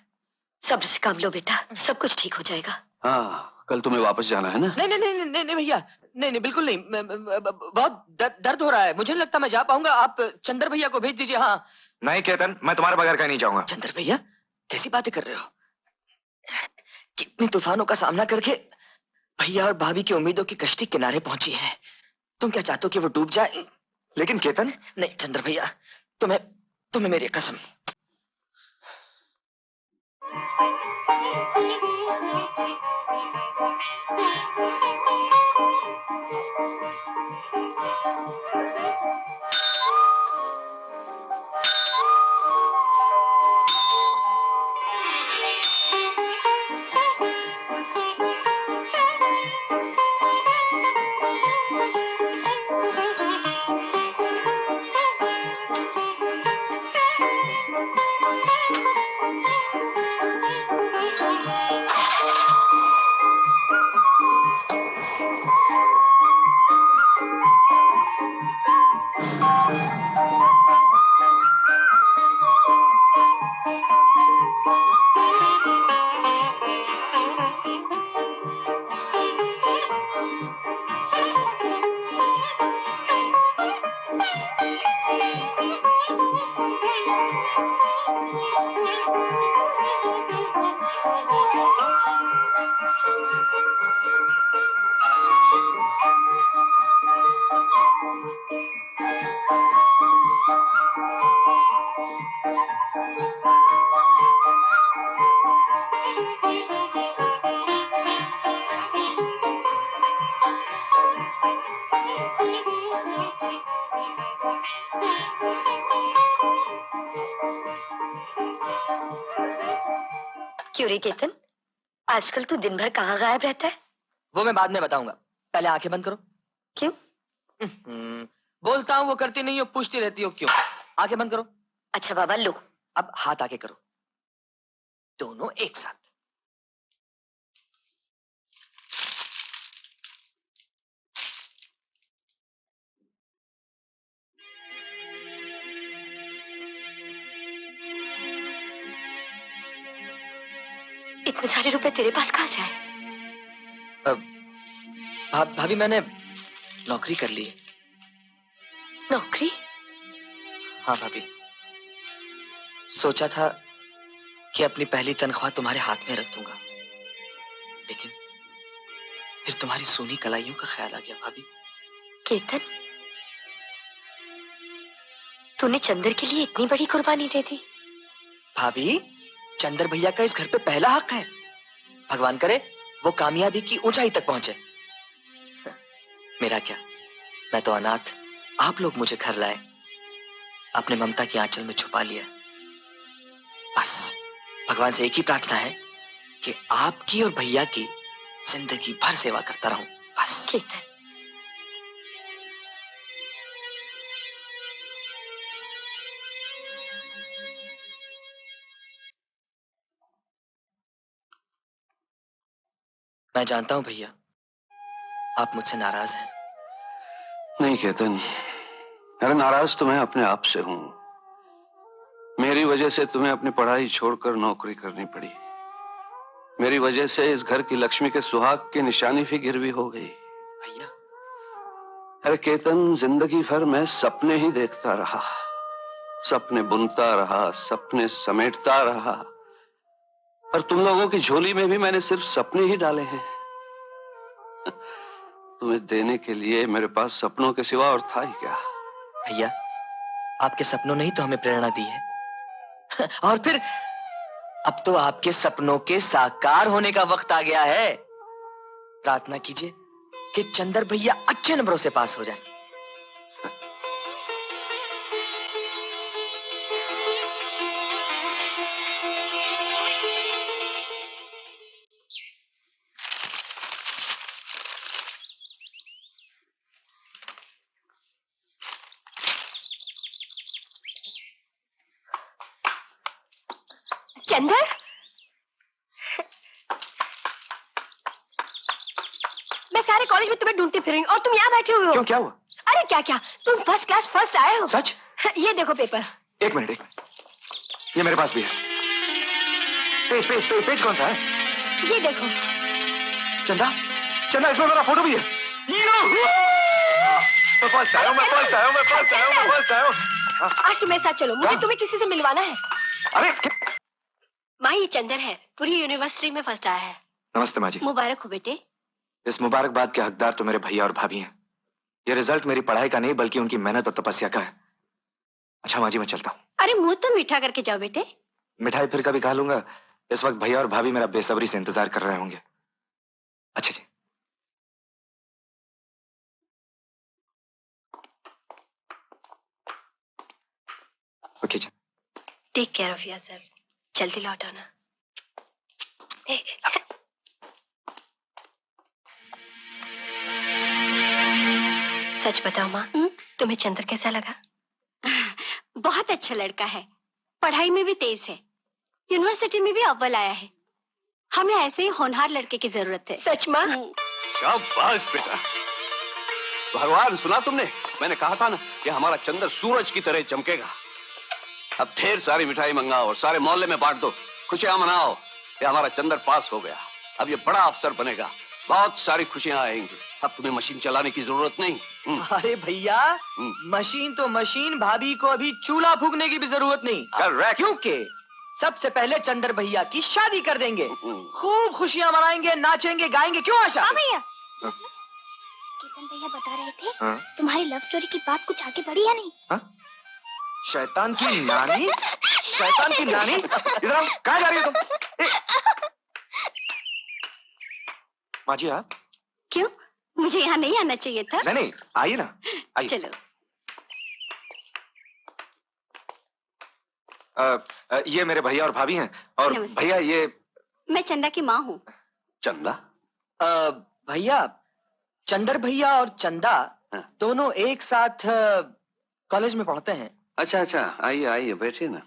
सब्र से काम लो बेटा, सब कुछ ठीक हो जाएगा। हाँ, कल तुम्हें वापस जाना है ना? नहीं नहीं नहीं नहीं नहीं भैया, नहीं नहीं बिल्कुल नहीं। बहुत दर्द हो रहा है, मुझे नहीं लगता मैं जा पाऊंगा। आप चंदर भैया को भेज दीजिए। हाँ नहीं केतन, मैं तुम्हारे बगैर कहीं नहीं जाऊंगा। चंदर भैया, कैसी बातें कर रहे हो? कितने तूफानों का सामना करके भैया और भाभी की उम्मीदों की कश्ती किनारे पहुंची है। तुम क्या चाहते हो कि वो डूब जाए? लेकिन केतन। नहीं चंद्र भैया, तुम्हें मेरी कसम। क्यों रे केतन, आजकल तू दिन भर कहाँ गायब रहता है? वो मैं बाद में बताऊंगा, पहले आंखें बंद करो। क्यों? बोलता हूँ वो करती नहीं हो, पूछती रहती हो क्यों। आंखें बंद करो। अच्छा बाबा लो। अब हाथ आगे करो, दोनों एक साथ। इतने सारे रुपए तेरे पास कहाँ से आए? भाभी मैंने नौकरी कर ली। नौकरी? हाँ भाभी, सोचा था कि अपनी पहली तनख्वाह तुम्हारे हाथ में रख दूंगा, लेकिन फिर तुम्हारी सूनी कलाइयों का ख्याल आ गया भाभी। केतन, तूने चंदर के लिए इतनी बड़ी कुर्बानी दे दी? भाभी, चंदर भैया का इस घर पे पहला हक है। भगवान करे वो कामयाबी की ऊंचाई तक पहुंचे। मेरा क्या, मैं तो अनाथ, आप लोग मुझे घर लाए, अपने ममता की आंचल में छुपा लिया। बस भगवान से एक ही प्रार्थना है कि आपकी और भैया की जिंदगी भर सेवा करता रहूं, बस। केतन, मैं जानता हूं भैया, आप मुझसे नाराज हैं। नहीं केतन, अरे नाराज तो मैं अपने आप से हूं। मेरी वजह से तुम्हें अपनी पढ़ाई छोड़कर नौकरी करनी पड़ी। मेरी वजह से इस घर की लक्ष्मी के सुहाग की निशानी भी गिरवी हो गई। भैया, अरे केतन, जिंदगी भर मैं सपने ही देखता रहा, सपने बुनता रहा, सपने समेटता रहा, और तुम लोगों की झोली में भी मैंने सिर्फ सपने ही डाले हैं। तुम्हें देने के लिए मेरे पास सपनों के सिवा और था ही क्या? भैया, आपके सपनों ने ही तो हमें प्रेरणा दी है। और फिर अब तो आपके सपनों के साकार होने का वक्त आ गया है। प्रार्थना कीजिए कि चंदर भैया अच्छे नंबरों से पास हो जाए। मैं सारे कॉलेज में तुम्हें ढूंढती फिरूंगी और तुम यहाँ बैठे हुए हो। क्यों, क्या हुआ? अरे क्या क्या, तुम फर्स्ट क्लास फर्स्ट आए हो। सच? ये देखो पेपर। एक मिनट, ये मेरे पास भी है। पेज कौन सा है? ये देखो। चंदा, इसमें मेरा फोटो भी है। मैं फर्स्ट आया हूँ। आज तुम्हें साथ चलो, मुझे तुम्हें किसी से मिलवाना है। अरे माँ, ये चंदर है, पूरी यूनिवर्सिटी में फर्स्ट आया है। नमस्ते माँ जी। मुबारक हो बेटे। इस मुबारकबाद के हकदार तो मेरे भैया और भाभी हैं। ये रिजल्ट मेरी पढ़ाई का नहीं बल्कि उनकी मेहनत और तपस्या का है। अच्छा माँ जी, मैं चलता हूँ। अरे मुंह तो मीठा करके जाओ बेटे। मिठाई फिर कभी खा लूंगा। इस वक्त भैया और भाभी मेरा बेसब्री से इंतजार कर रहे होंगे। अच्छा जी। ओके जी। Take care of yourself. जल्दी लौट आना। सच बताओ माँ, तुम्हें चंद्र कैसा लगा? बहुत अच्छा लड़का है, पढ़ाई में भी तेज है, यूनिवर्सिटी में भी अव्वल आया है। हमें ऐसे ही होनहार लड़के की जरूरत है। सच माँ? शाबाश बेटा। भगवान, सुना तुमने? मैंने कहा था ना कि हमारा चंद्र सूरज की तरह चमकेगा। अब ढेर सारी मिठाई मंगाओ और सारे मोहल्ले में बांट दो, खुशियां मनाओ कि हमारा चंद्र पास हो गया। अब ये बड़ा अफसर बनेगा, बहुत सारी खुशियां आएंगी। अब तुम्हें मशीन चलाने की जरूरत नहीं। अरे भैया, मशीन तो मशीन, भाभी को अभी चूल्हा फूकने की भी जरूरत नहीं। करेक्ट। क्योंकि सबसे पहले चंद्र भैया की शादी कर देंगे, खूब खुशियां मनाएंगे, नाचेंगे, गाएंगे। क्यों आशा? हाँ भैया। केतन भैया बता रहे थे तुम्हारी लव स्टोरी की बात कुछ आगे बढ़ी या नहीं? शैतान की नानी, इधर आओ। कहाँ जा रही हो तुम? माँ जी आप? क्यों, मुझे यहाँ नहीं आना चाहिए था? नहीं, आइए ना, आइए। चलो। ये मेरे भैया और भाभी हैं। और भैया ये मैं चंदा की माँ हूँ। चंदा? भैया, चंदर भैया और चंदा दोनों एक साथ कॉलेज में पढ़ते हैं। अच्छा, आइए बैठिए ना।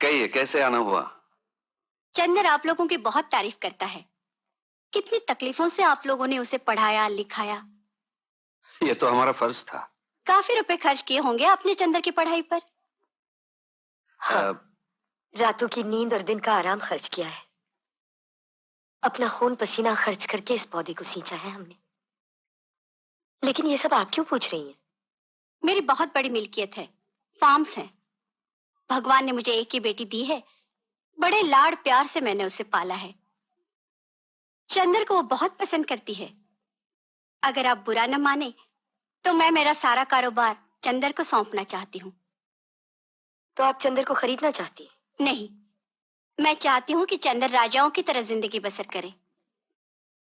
कहिए, कैसे आना हुआ? चंदर आप लोगों की बहुत तारीफ करता है। कितनी तकलीफों से आप लोगों ने उसे पढ़ाया लिखाया। ये तो हमारा फर्ज था। काफी रुपए खर्च किए होंगे आपने चंदर की पढ़ाई पर। हाँ, रातों की नींद और दिन का आराम खर्च किया है। अपना खून पसीना खर्च करके इस पौधे को सींचा है हमने। लेकिन ये सब आप क्यों पूछ रही हैं? मेरी बहुत बड़ी मिल्कियत है, फार्म्स हैं। भगवान ने मुझे एक ही बेटी दी है, बड़े लाड़ प्यार से मैंने उसे पाला है। चंदर को वो बहुत पसंद करती है। अगर आप बुरा न माने तो मैं मेरा सारा कारोबार चंदर को सौंपना चाहती हूँ। तो आप चंदर को खरीदना चाहती हैं? नहीं, मैं चाहती हूँ कि चंदर राजाओं की तरह जिंदगी बसर करे।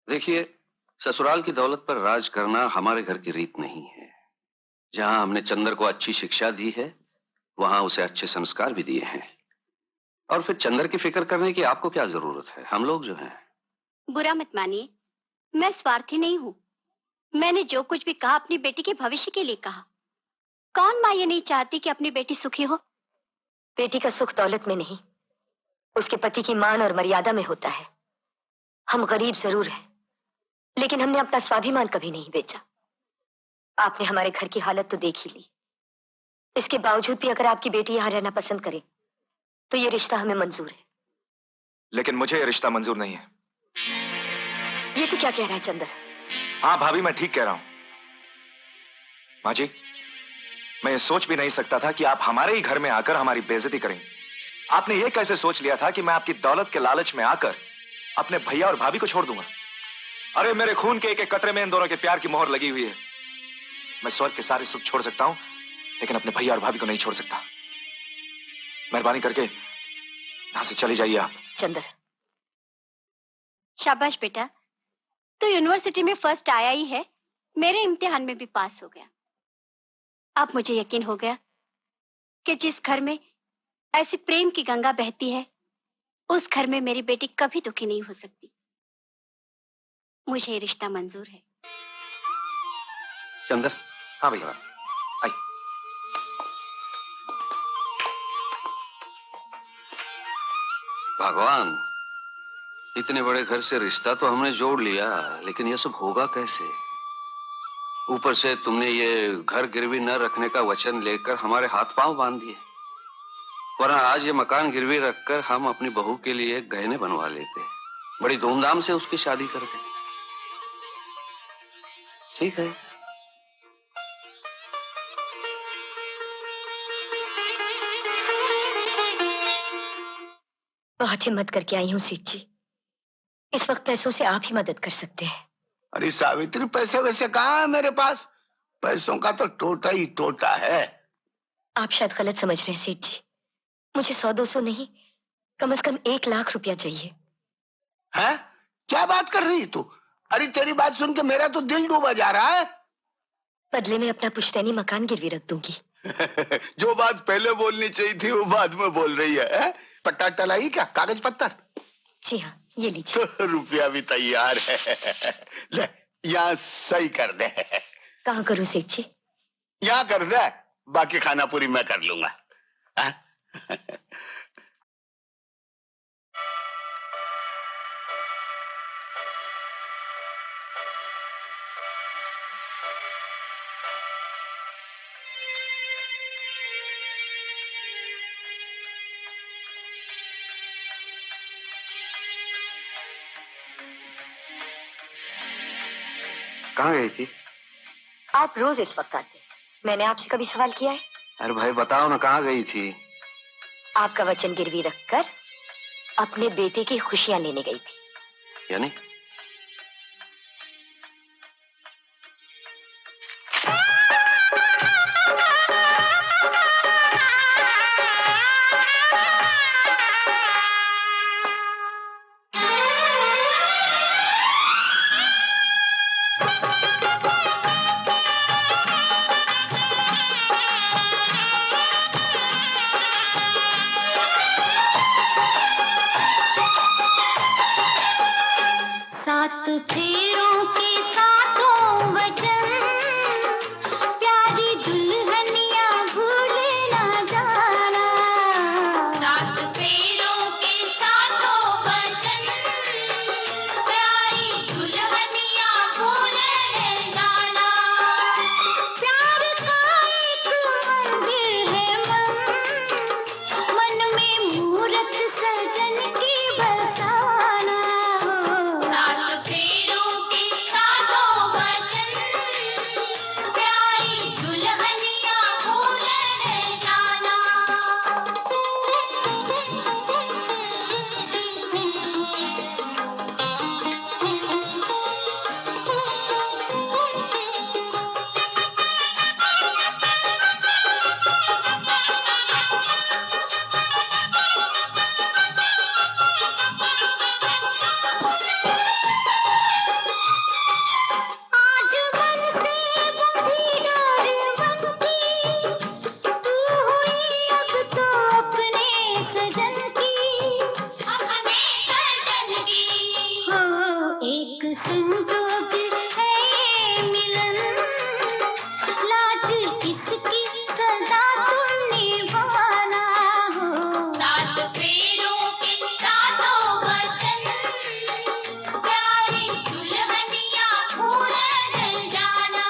देखिए, ससुराल की दौलत पर राज करना हमारे घर की रीत नहीं है। जहां हमने चंदर को अच्छी शिक्षा दी है, वहां उसे अच्छे संस्कार भी दिए हैं। और फिर चंदर की फिक्र करने की आपको क्या जरूरत है? हम लोग जो हैं। बुरा मत मानिए, मैं स्वार्थी नहीं हूँ। मैंने जो कुछ भी कहा अपनी बेटी के भविष्य के लिए कहा। कौन माँ ये नहीं चाहती कि अपनी बेटी सुखी हो? बेटी का सुख दौलत में नहीं, उसके पति की मान और मर्यादा में होता है। हम गरीब जरूर हैं, लेकिन हमने अपना स्वाभिमान कभी नहीं बेचा। आपने हमारे घर की हालत तो देख ही ली। इसके बावजूद भी अगर आपकी बेटी यहाँ रहना पसंद करे तो ये रिश्ता हमें मंजूर है। लेकिन मुझे ये रिश्ता मंजूर नहीं है। ये तो क्या कह रहा है चंदर? हाँ भाभी, मैं ठीक कह रहा हूं। माँ जी, मैं ये सोच भी नहीं सकता था कि आप हमारे ही घर में आकर हमारी बेइज्जती करेंगे। आपने ये कैसे सोच लिया था कि मैं आपकी दौलत के लालच में आकर अपने भैया और भाभी को छोड़ दूंगा? अरे मेरे खून के एक एक कतरे में इन दोनों के प्यार की मोहर लगी हुई है। मैं स्वर्ग के सारे सुख छोड़ सकता हूं, लेकिन अपने भैया और भाभी को नहीं छोड़ सकता। मेहरबानी करके यहां से चली जाइए आप। चंदर। शाबाश बेटा, तो यूनिवर्सिटी में फर्स्ट आया ही है, मेरे इम्तिहान में भी पास हो गया। अब मुझे यकीन हो गया कि जिस घर में ऐसी प्रेम की गंगा बहती है, उस घर में मेरी बेटी कभी दुखी नहीं हो सकती। मुझे ये रिश्ता मंजूर है। चंदर। हाँ भैया, आइए। भगवान, इतने बड़े घर से रिश्ता तो हमने जोड़ लिया, लेकिन ये सब होगा कैसे? ऊपर से तुमने ये घर गिरवी न रखने का वचन लेकर हमारे हाथ पांव बांध दिए, वरना आज ये मकान गिरवी रखकर हम अपनी बहू के लिए गहने बनवा लेते, बड़ी धूमधाम से उसकी शादी करते। ठीक है। बहुत हिम्मत करके आई हूँ सेठ जी। इस वक्त पैसों से आप ही मदद कर सकते हैं। अरे सावित्री, पैसे वैसे कहाँ है मेरे पास? पैसों का तो टोटा ही टोटा है। आप शायद गलत समझ रहे हैं सेठ जी। मुझे 100-200 नहीं, कम से कम 1 लाख रुपया चाहिए। हैं? क्या बात कर रही तू? अरे तेरी बात सुन के मेरा तो दिल डूबा जा रहा है। बदले में अपना पुश्तैनी मकान गिरवी रख दूंगी। जो बात पहले बोलनी चाहिए थी वो बाद में बोल रही है। पट्टा टलाई क्या? कागज पत्तर? जी हाँ, ये लीजिए। तो रुपया भी तैयार है। ले, यहाँ सही कर दे। कहाँ करूँ सेठ जी? यहाँ कर दे, बाकी खाना पूरी मैं कर लूंगा। कहाँ गई थी? आप रोज इस वक्त आते, मैंने आपसे कभी सवाल किया है? अरे भाई बताओ ना, कहाँ गई थी? आपका वचन गिरवी रखकर अपने बेटे की खुशियां लेने गई थी। यानी? सात फेरों के सातों वचन, प्यारी दुल्हनिया भूल ना जाना। सात फेरों के सातों वचन, प्यारी दुल्हनिया भूल न जाना। प्यार का एक मंदिर है मन में मूरत सजन की बसाना। सात फेरों के सातों वचन, प्यारी दुल्हनिया भूल न जाना। आज मन से बंधी डोर बनती, तू हुई अब तो अपने सजन की। अपने सजन की हो एक संजोग है ये मिलन, लाज किसकी सदा तुम निभाना हो। सात फेरों के सातों वचन, प्यारी दुल्हनिया भूल न जाना।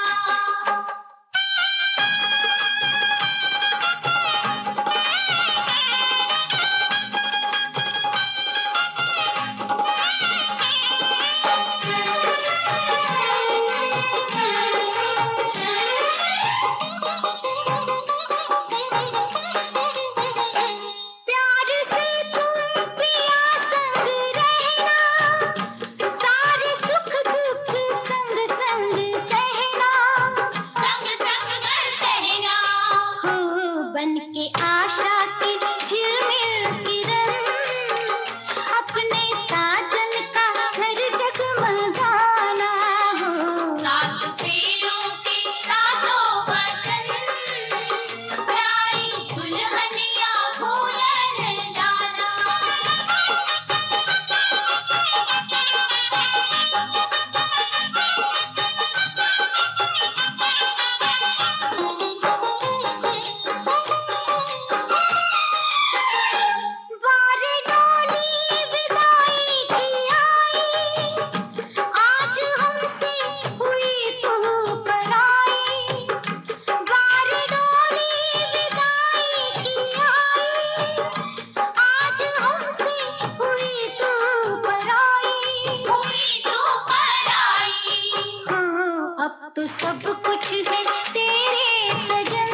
तो सब कुछ है तेरे सजन,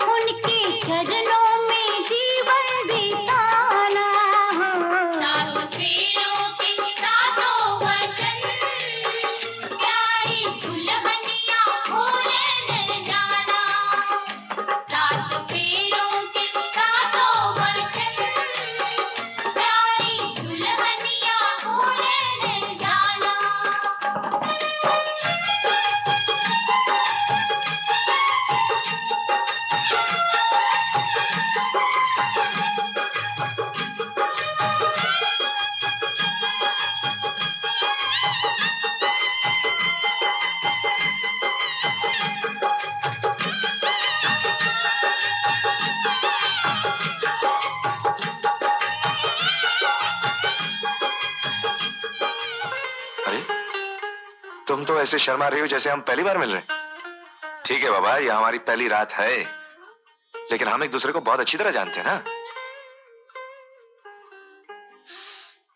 उनके चरणों में जीवन बिताना हो। सात फेरों के सातों वचन, प्यारी दुल्हनिया भूल न जाना। सात फेरों के सातों वचन, प्यारी दुल्हनिया भूल न जाना। अरे तुम तो ऐसे शर्मा रही हो जैसे हम पहली बार मिल रहे हैं। ठीक है बाबा, ये हमारी पहली रात है, लेकिन हम एक दूसरे को बहुत अच्छी तरह जानते हैं ना।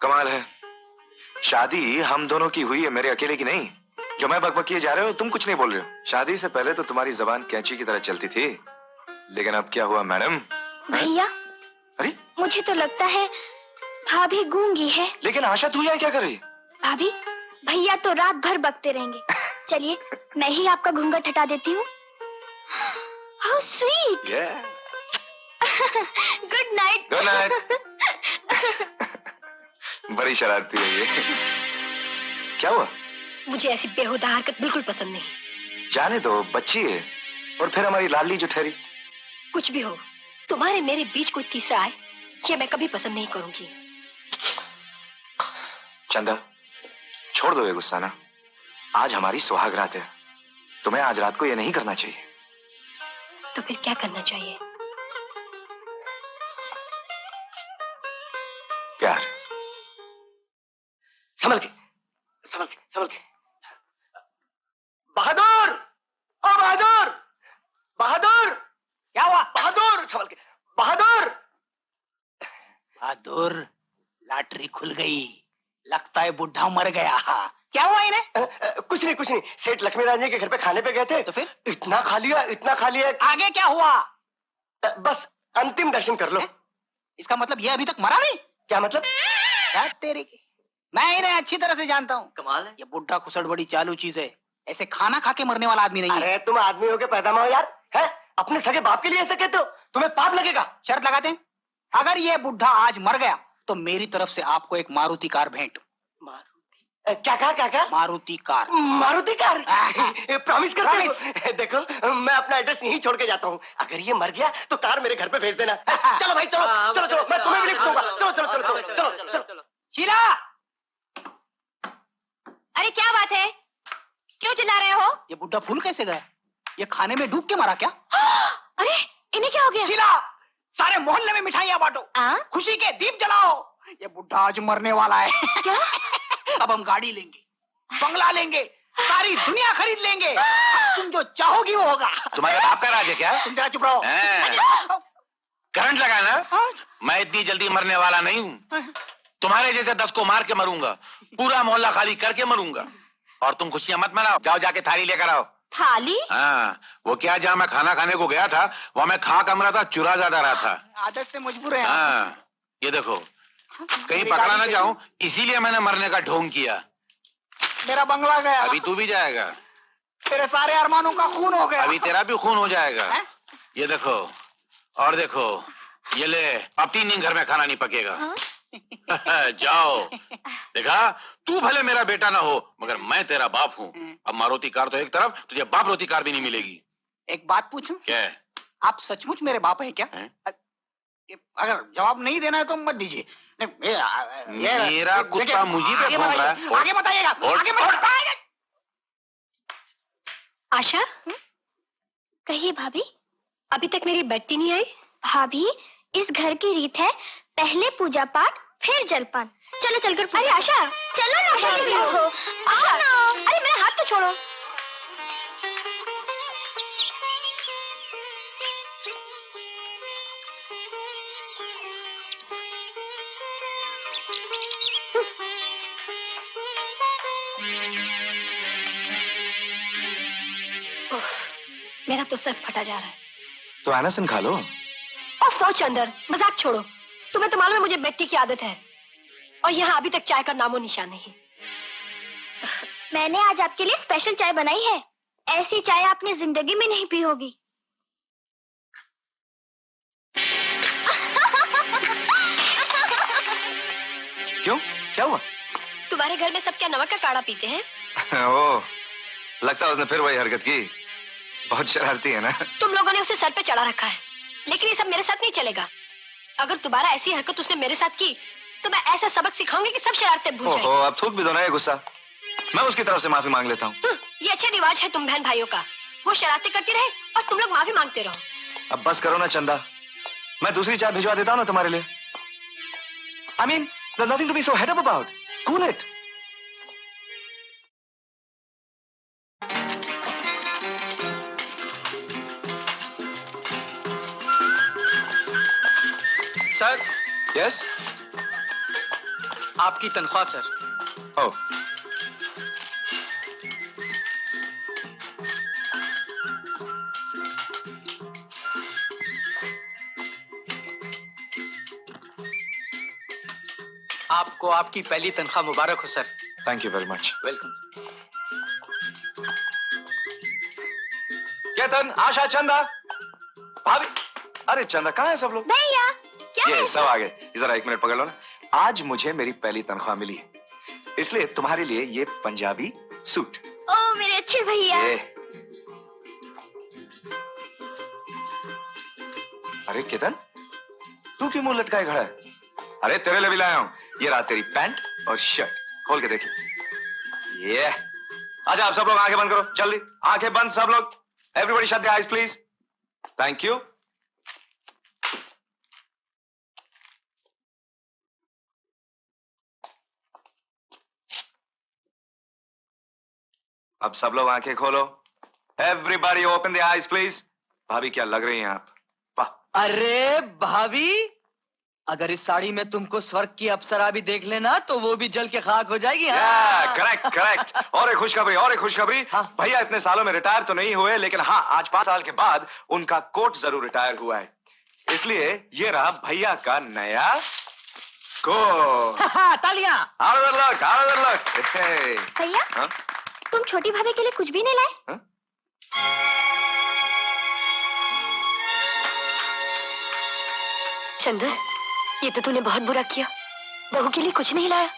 कमाल है, शादी हम दोनों की हुई है, मेरे अकेले की नहीं। जो मैं बकबक किए जा रहे हो तुम कुछ नहीं बोल रहे हो। शादी से पहले तो तुम्हारी जबान कैंची की तरह चलती थी, लेकिन अब क्या हुआ मैडम? भैया, अरे मुझे तो लगता है भाभी गूंगी है। लेकिन आशा तू यहाँ क्या कर रही है? भाभी, भैया तो रात भर बकते रहेंगे। चलिए मैं ही आपका घूंघट हटा देती हूँ। How sweet. Good night. Good night. बड़ी शरारती है ये। क्या हुआ? मुझे ऐसी बेहुदा हरकत बिल्कुल पसंद नहीं। जाने दो, बच्ची है, और फिर हमारी लाडली जो ठहरी। कुछ भी हो, तुम्हारे मेरे बीच कोई तीसरा आए ये मैं कभी पसंद नहीं करूंगी। चंदा, छोड़ दो ये गुस्सा ना। आज हमारी सुहाग रात है, तुम्हें आज रात को ये नहीं करना चाहिए। तो फिर क्या करना चाहिए? प्यार। संभल के, संभल के, संभल के। बहादुर, ओ बहादुर, बहादुर, क्या हुआ? बहादुर, संभल के, बहादुर। बहादुर, लॉटरी खुल गई, लगता है बुढ़ा मर गया। क्या हुआ इन्हें? कुछ नहीं, कुछ नहीं। सेठ लक्ष्मी रानी के घर पे खाने पे गए थे, तो फिर इतना खा लिया, इतना खा लिया। आगे क्या हुआ? बस अंतिम दर्शन कर लो। इसका मतलब ये अभी तक मरा नहीं? क्या मतलब? यार तेरे की, मैं इन्हें अच्छी तरह से जानता हूँ। कमाल है। ये बुढ़ा खुसड़ बड़ी चालू चीज है, ऐसे खाना खा के मरने वाला आदमी नहीं है। अरे तुम आदमी होके पैदा में हो यार, है? अपने सगे बाप के लिए ऐसे कहते हो? तुम्हें पाप लगेगा। शर्त लगाते हैं, अगर ये बुढ़ा आज मर गया तो मेरी तरफ से आपको एक मारुति कार भेंट। क्या कहा, क्या कहा? Maruti car. Maruti car? Promise करते हो? देखो मैं अपना एड्रेस यहीं छोड़ के जाता हूँ, अगर ये मर गया तो कार मेरे घर पे भेज देना। चलो भाई, चलो चलो चलो, मैं तुम्हें भी लिफ्ट दूंगा। चलो चलो चलो चलो चलो चलो। शीला, अरे क्या बात है, क्यों चिल्ला रहे हो? ये बुढ़ा फूल कैसे गया? ये खाने में डूब के मरा क्या? अरे इन्हें क्या हो गया? शीला, सारे मोहल्ले में मिठाइयाँ बांटो, खुशी के दीप जलाओ। ये बुढ़ा आज मरने वाला है। क्या? अब हम गाड़ी लेंगे, बंगला लेंगे, सारी दुनिया खरीद लेंगे। तुम जो चाहोगी वो होगा। तुम्हारे बाप का राज है क्या? तुम जरा चुप रहो। करंट लगा ना? मैं इतनी जल्दी मरने वाला नहीं हूँ। तुम्हारे जैसे 10 को मार के मरूंगा, पूरा मोहल्ला खाली करके मरूंगा। और तुम खुशियां मत मनाओ, जाओ जाके थाली लेकर आओ। थाली? हाँ, वो क्या, जहाँ मैं खाना खाने को गया था वहाँ मैं खा कम रहा था, चुरा ज्यादा रहा था। आदत से मजबूर है। हाँ, ये देखो, कहीं पकड़ा ना जाऊं, इसीलिए मैंने मरने का ढोंग किया। मेरा बंगला गया। अभी तू भी जाएगा। तेरे सारे अरमानों का खून हो गया। अभी तेरा भी खून हो जाएगा। ये देखो, और देखो, ये ले, अब 3 दिन घर में खाना नहीं पकेगा। जाओ। देखा, तू भले मेरा बेटा ना हो, मगर मैं तेरा बाप हूँ। अब मारुति कार तो एक तरफ, तुझे बाप रोती कार भी नहीं मिलेगी। एक बात पूछूं? क्या? आप सचमुच मेरे बाप हैं क्या? अगर जवाब नहीं देना है तो मत दीजिए। मेरा कुत्ता मुझे पे भौंक रहा है। आगे बताइएगा, आगे बताइएगा। आशा, कहिए भाभी, अभी तक मेरी बेटी नहीं आई? भाभी, इस घर की रीत है, पहले पूजा पाठ फिर जलपान। चलो चलकर। अरे आशा, चलो ना। आशा, अरे मेरा हाथ तो छोड़ो। तो सर फटा जा रहा है। तो एनासिन खा लो। ओफो चंदर, मजाक छोड़ो। तुम्हें तो मालूम है मुझे बेटी की आदत है, और यहाँ अभी तक चाय का नामो निशान नहीं। मैंने आज आपके लिए स्पेशल चाय बनाई है। ऐसी चाय आपने जिंदगी में नहीं पी होगी। क्यों, क्या हुआ? तुम्हारे घर में सब क्या नमक का काढ़ा पीते हैं? ओह, लगता है उसने फिर वही हरकत की। बहुत शरारती है ना? तुम लोगों ने उसे सर पे चढ़ा रखा है, लेकिन ये सब मेरे साथ नहीं चलेगा। अगर दोबारा ऐसी हरकत उसने मेरे साथ की तो मैं ऐसा सबक सिखाऊंगी कि सब शरारतें भूल जाएंगे। ओहो, अब थूक भी दो ना ये गुस्सा। मैं उसकी तरफ से माफी मांग लेता हूँ। ये अच्छा रिवाज है तुम बहन भाइयों का। वो शरारतें करती रहे और तुम लोग माफी मांगते रहो। अब बस करो ना चंदा, मैं दूसरी चाय भिजवा देता हूँ ना तुम्हारे लिए। I mean, there's nothing to be so head up about. Cool it. Sir. Yes? आपकी तनख्वाह सर। Oh. आपको आपकी पहली तनख्वाह मुबारक हो sir. Thank you very much. Welcome. Ketan, Asha, Chanda, भाभी। अरे चंदा, कहाँ है सब लोग? भैया, क्या ये है? सब आ गए। जरा एक मिनट पकड़ लो ना। आज मुझे मेरी पहली तनख्वाह मिली है, इसलिए तुम्हारे लिए ये पंजाबी सूट। ओ मेरे अच्छे भैया। ये। अरे केतन, तू क्यों मुंह लटकाए खड़ा है? अरे तेरे लिए भी लाया हूं। ये रहा तेरी पैंट और शर्ट, खोल के देख ले। ये। अच्छा आप सब लोग आंखें बंद करो, जल्दी आंखें बंद सब लोग। Everybody shut the eyes please. Thank you. अब सब लोग आंखें खोलो। Everybody open the eyes please. भाभी क्या लग रही हैं आप? वाह। अरे भाभी, अगर इस साड़ी में तुमको स्वर्ग की अप्सरा भी देख लेना तो वो भी जल के खाक हो जाएगी। Correct correct. और एक खुशखबरी, और एक खुशखबरी। भैया इतने सालों में रिटायर तो नहीं हुए, लेकिन हाँ आज 5 साल के बाद उनका कोट जरूर रिटायर हुआ है, इसलिए ये रहा भैया का नया कोट। तालियां। भैया, तुम छोटी भाभी के लिए कुछ भी नहीं लाए? चंदर, ये तो तूने बहुत बुरा किया। बहू के लिए कुछ नहीं लाया।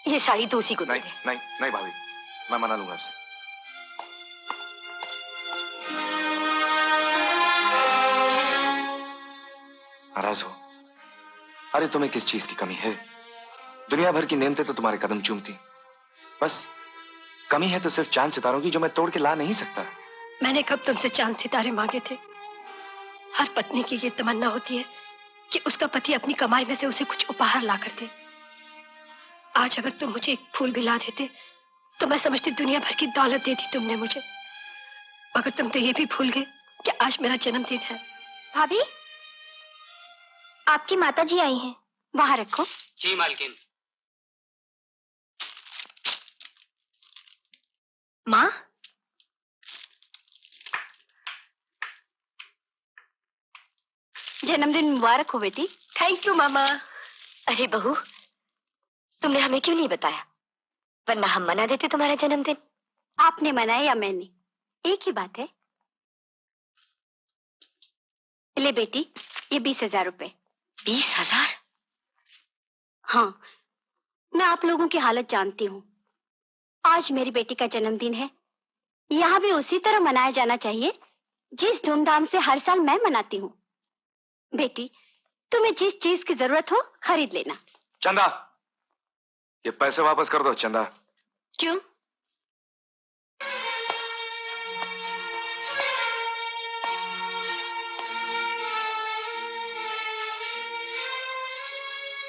ये साड़ी तो उसी को दे दे। नहीं नहीं भाभी, मैं मना लूंगा उससे। नाराज हो? अरे तुम्हें किस चीज की कमी है? दुनिया भर की नेमतें तो तुम्हारे कदम चूमती, बस कमी है तो सिर्फ चांद सितारों की, जो मैं तोड़ के ला नहीं सकता। मैंने कब तुमसे चांद सितारे मांगे थे? हर पत्नी की ये तमन्ना होती है कि उसका पति अपनी कमाई में से उसे कुछ उपहार ला कर दे। आज अगर तुम मुझे एक फूल भी ला देते तो मैं समझती दुनिया भर की दौलत दे दी तुमने मुझे, मगर तुम तो ये भी भूल गए कि आज मेरा जन्मदिन है। भाभी, आपकी माता जी आई हैं, वहां रखो। जी मालकिन। माँ, जन्मदिन मुबारक हो बेटी। थैंक यू मामा। अरे बहू, तुमने हमें क्यों नहीं बताया, वरना हम मना देते तुम्हारा जन्मदिन। आपने मनाया या मैंने, एक ही बात है। ले बेटी, ये 20,000 रुपए। 20,000? हाँ, मैं आप लोगों की हालत जानती हूँ। आज मेरी बेटी का जन्मदिन है, यहाँ भी उसी तरह मनाया जाना चाहिए जिस धूमधाम से हर साल मैं मनाती हूँ। बेटी, तुम्हें जिस चीज की जरूरत हो खरीद लेना। चंदा, ये पैसे वापस कर दो। चंदा। क्यों?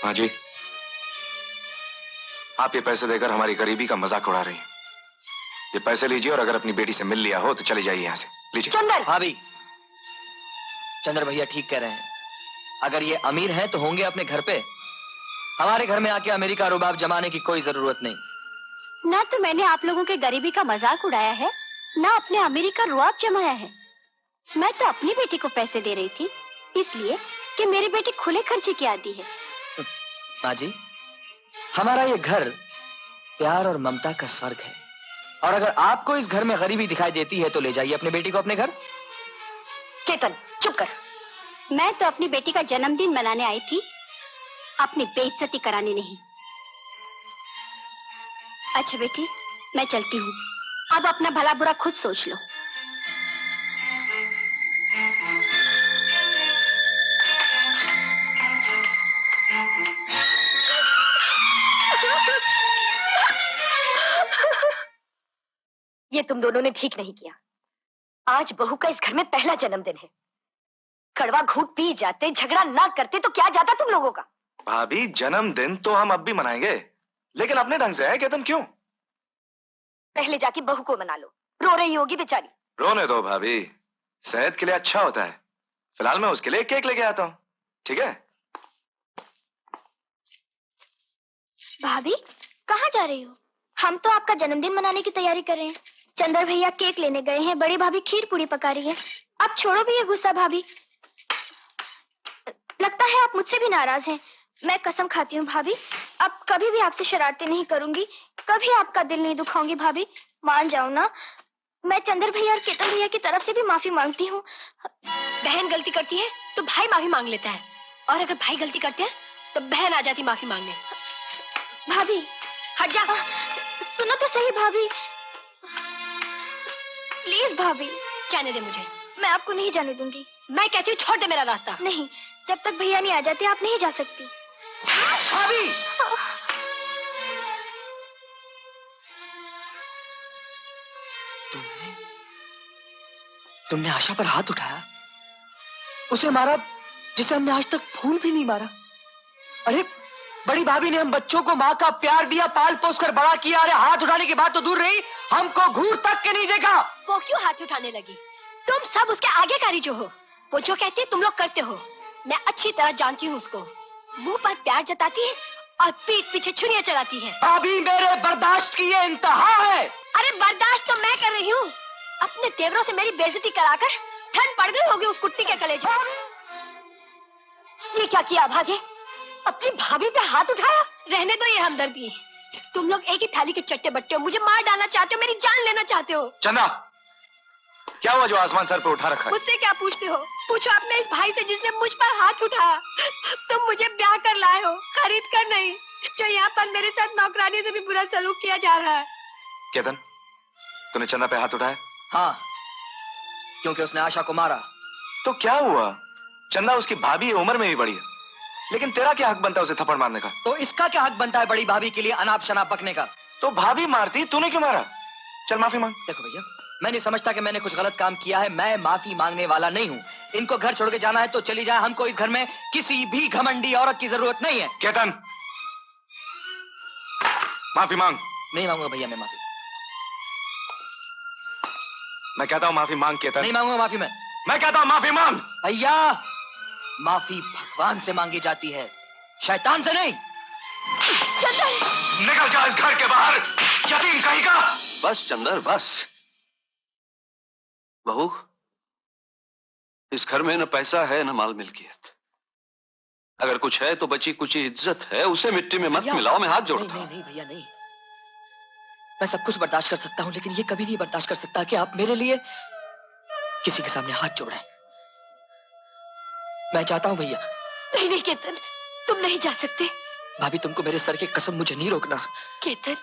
हाँ जी, आप ये पैसे देकर हमारी गरीबी का मजाक उड़ा रही हैं। ये पैसे लीजिए और अगर अपनी बेटी से मिल लिया हो तो चली जाइए यहाँ से। लीजिए। चंदर। भाभी, चंद्र भैया ठीक कह रहे हैं। अगर ये अमीर हैं तो होंगे अपने घर पे। हमारे घर में आके अमेरिका रुबाब जमाने की कोई जरूरत नहीं। ना तो मैंने आप लोगों के गरीबी का मजाक उड़ाया है, ना अपने अमेरिका रुबाब जमाया है। मैं तो अपनी बेटी को पैसे दे रही थी, इसलिए कि मेरी बेटी खुले खर्चे की आदी है। माँ जी, हमारा ये घर प्यार और ममता का स्वर्ग है, और अगर आपको इस घर में गरीबी दिखाई देती है तो ले जाइए अपनी बेटी को अपने घर। केतन, चुप कर। मैं तो अपनी बेटी का जन्मदिन मनाने आई थी, अपनी बेइज्जती कराने नहीं। अच्छा बेटी, मैं चलती हूँ। अब अपना भला बुरा खुद सोच लो। ये तुम दोनों ने ठीक नहीं किया। आज बहू का इस घर में पहला जन्मदिन है। कड़वा घूंट पी जाते, झगड़ा ना करते तो क्या जाता तुम लोगों का। भाभी, जन्मदिन तो हम अब भी मनाएंगे, लेकिन अपने ढंग से है। केतन, क्यों? पहले जाके बहू को मना लो, रो रही होगी बेचारी। रोने दो भाभी, सेहत के लिए अच्छा होता है। फिलहाल मैं उसके लिए केक लेके आता हूँ, ठीक है? भाभी, कहाँ जा रही हो? हम तो आपका जन्मदिन मनाने की तैयारी कर रहे हैं। चंदर भैया केक लेने गए हैं, बड़ी भाभी खीर पूरी पका रही है। अब छोड़ो भी ये गुस्सा भाभी। लगता है आप मुझसे भी नाराज हैं। मैं कसम खाती हूँ भाभी, अब कभी भी आपसे शरारतें नहीं करूंगी, कभी आपका दिल नहीं दुखाऊंगी भाभी। मान जाओ ना। मैं चंदर भैया और केतन भैया की तरफ से भी माफी मांगती हूँ। बहन गलती करती है तो भाई माफी मांग लेता है, और अगर भाई गलती करते हैं तो बहन आ जाती माफी मांगने। भाभी हट जा। सुनो तो सही भाभी, प्लीज भाभी। जाने दे मुझे। मैं आपको नहीं जाने दूंगी। मैं कहती हूँ छोड़ दे मेरा रास्ता। नहीं, जब तक भैया नहीं आ जाते आप नहीं जा सकती। भाभी! तुमने आशा पर हाथ उठाया, उसे मारा जिसे हमने आज तक फूल भी नहीं मारा। अरे बड़ी भाभी ने हम बच्चों को माँ का प्यार दिया, पाल पोस कर बड़ा किया। अरे हाथ उठाने की बात तो दूर रही, हमको घूर तक के नहीं देखा। वो क्यों हाथ उठाने लगी? तुम सब उसके आगेकारी जो हो। वो जो कहती है तुम लोग करते हो। मैं अच्छी तरह जानती हूँ उसको। मुंह पर प्यार जताती है और पीठ पीछे छुरियां चलाती है। भाभी, मेरे बर्दाश्त की ये इंतहा है। अरे बर्दाश्त तो मैं कर रही हूँ। अपने तेवरों से मेरी बेइज्जती कराकर ठंड पड़ गई होगी उस कुट्टी के कलेजे। ये क्या किया भागे? अपनी भाभी पे हाथ उठाया? रहने दो ये हमदर्दी। तुम लोग एक ही थाली के चट्टे बट्टे हो। मुझे मार डालना चाहते हो, मेरी जान लेना चाहते हो। चंदा, क्या हुआ जो आसमान सर पे उठा रखा है? मुझसे क्या पूछते हो? पूछो अपने इस भाई से जिसने मुझ पर हाथ उठाया। तुम मुझे ब्याह कर लाए हो, खरीद कर नहीं, जो यहाँ पर मेरे साथ नौकरानी से भी बुरा सलूक किया जा रहा है। केतन, तूने चंदा पे हाथ उठाया? हाँ, क्योंकि उसने आशा को मारा। तो क्या हुआ? चंदा उसकी भाभी है, उम्र में भी बड़ी है, लेकिन तेरा क्या हक बनता है उसे थप्पड़ मारने का? तो इसका क्या हक बनता है बड़ी भाभी के लिए अनाप शनाप बकने का? तो भाभी मारती, तूने क्यों मारा? चल माफी मांग। देखो भैया, मैं नहीं समझता कि मैंने कुछ गलत काम किया है। मैं माफी मांगने वाला नहीं हूँ। इनको घर छोड़ के जाना है तो चली जाए। हमको इस घर में किसी भी घमंडी औरत की जरूरत नहीं है। केतन, माफी मांग। नहीं मांगूंगा भैया मैं माफी। मैं कहता हूँ माफी मांग केतन। नहीं मांगूंगा माफी मैं कहता हूँ माफी मांग। भैया, माफी भगवान से मांगी जाती है, शैतान से नहीं। निकल जा इस घर के बाहर, यतीम कहीं का। बस चंदर, बस। बहू, इस घर में न पैसा है न माल मिल्कियत। अगर कुछ है तो बची कुची इज्जत है, उसे मिट्टी में मत मिलाओ। मैं हाथ जोड़ता हूं। नहीं भैया नहीं। मैं सब कुछ बर्दाश्त कर सकता हूं, लेकिन ये कभी नहीं बर्दाश्त कर सकता कि आप मेरे लिए किसी के सामने हाथ जोड़ें। मैं चाहता हूं भैया। नहीं नहीं केतन, तुम नहीं जा सकते। भाभी, तुमको मेरे सर की कसम, मुझे नहीं रोकना। केतन।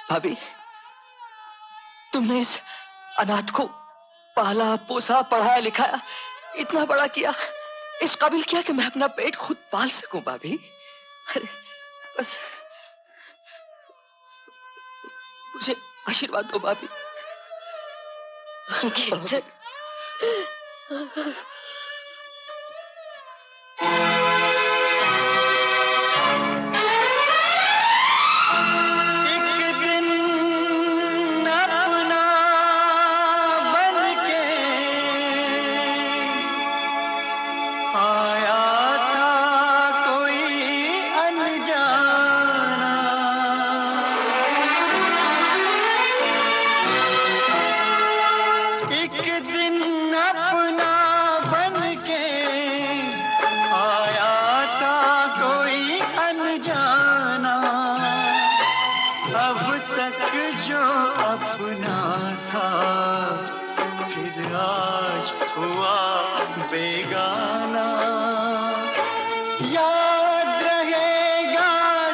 भाभी, तुमने इस अनाथ को पाला पोसा, पढ़ाया लिखाया, इतना बड़ा किया, इस काबिल किया कि मैं अपना पेट खुद पाल सकूं। भाभी, अरे बस मुझे आशीर्वाद दो भाभी। एक तक जो अपना था फिर आज हुआ बेगाना। याद रहेगा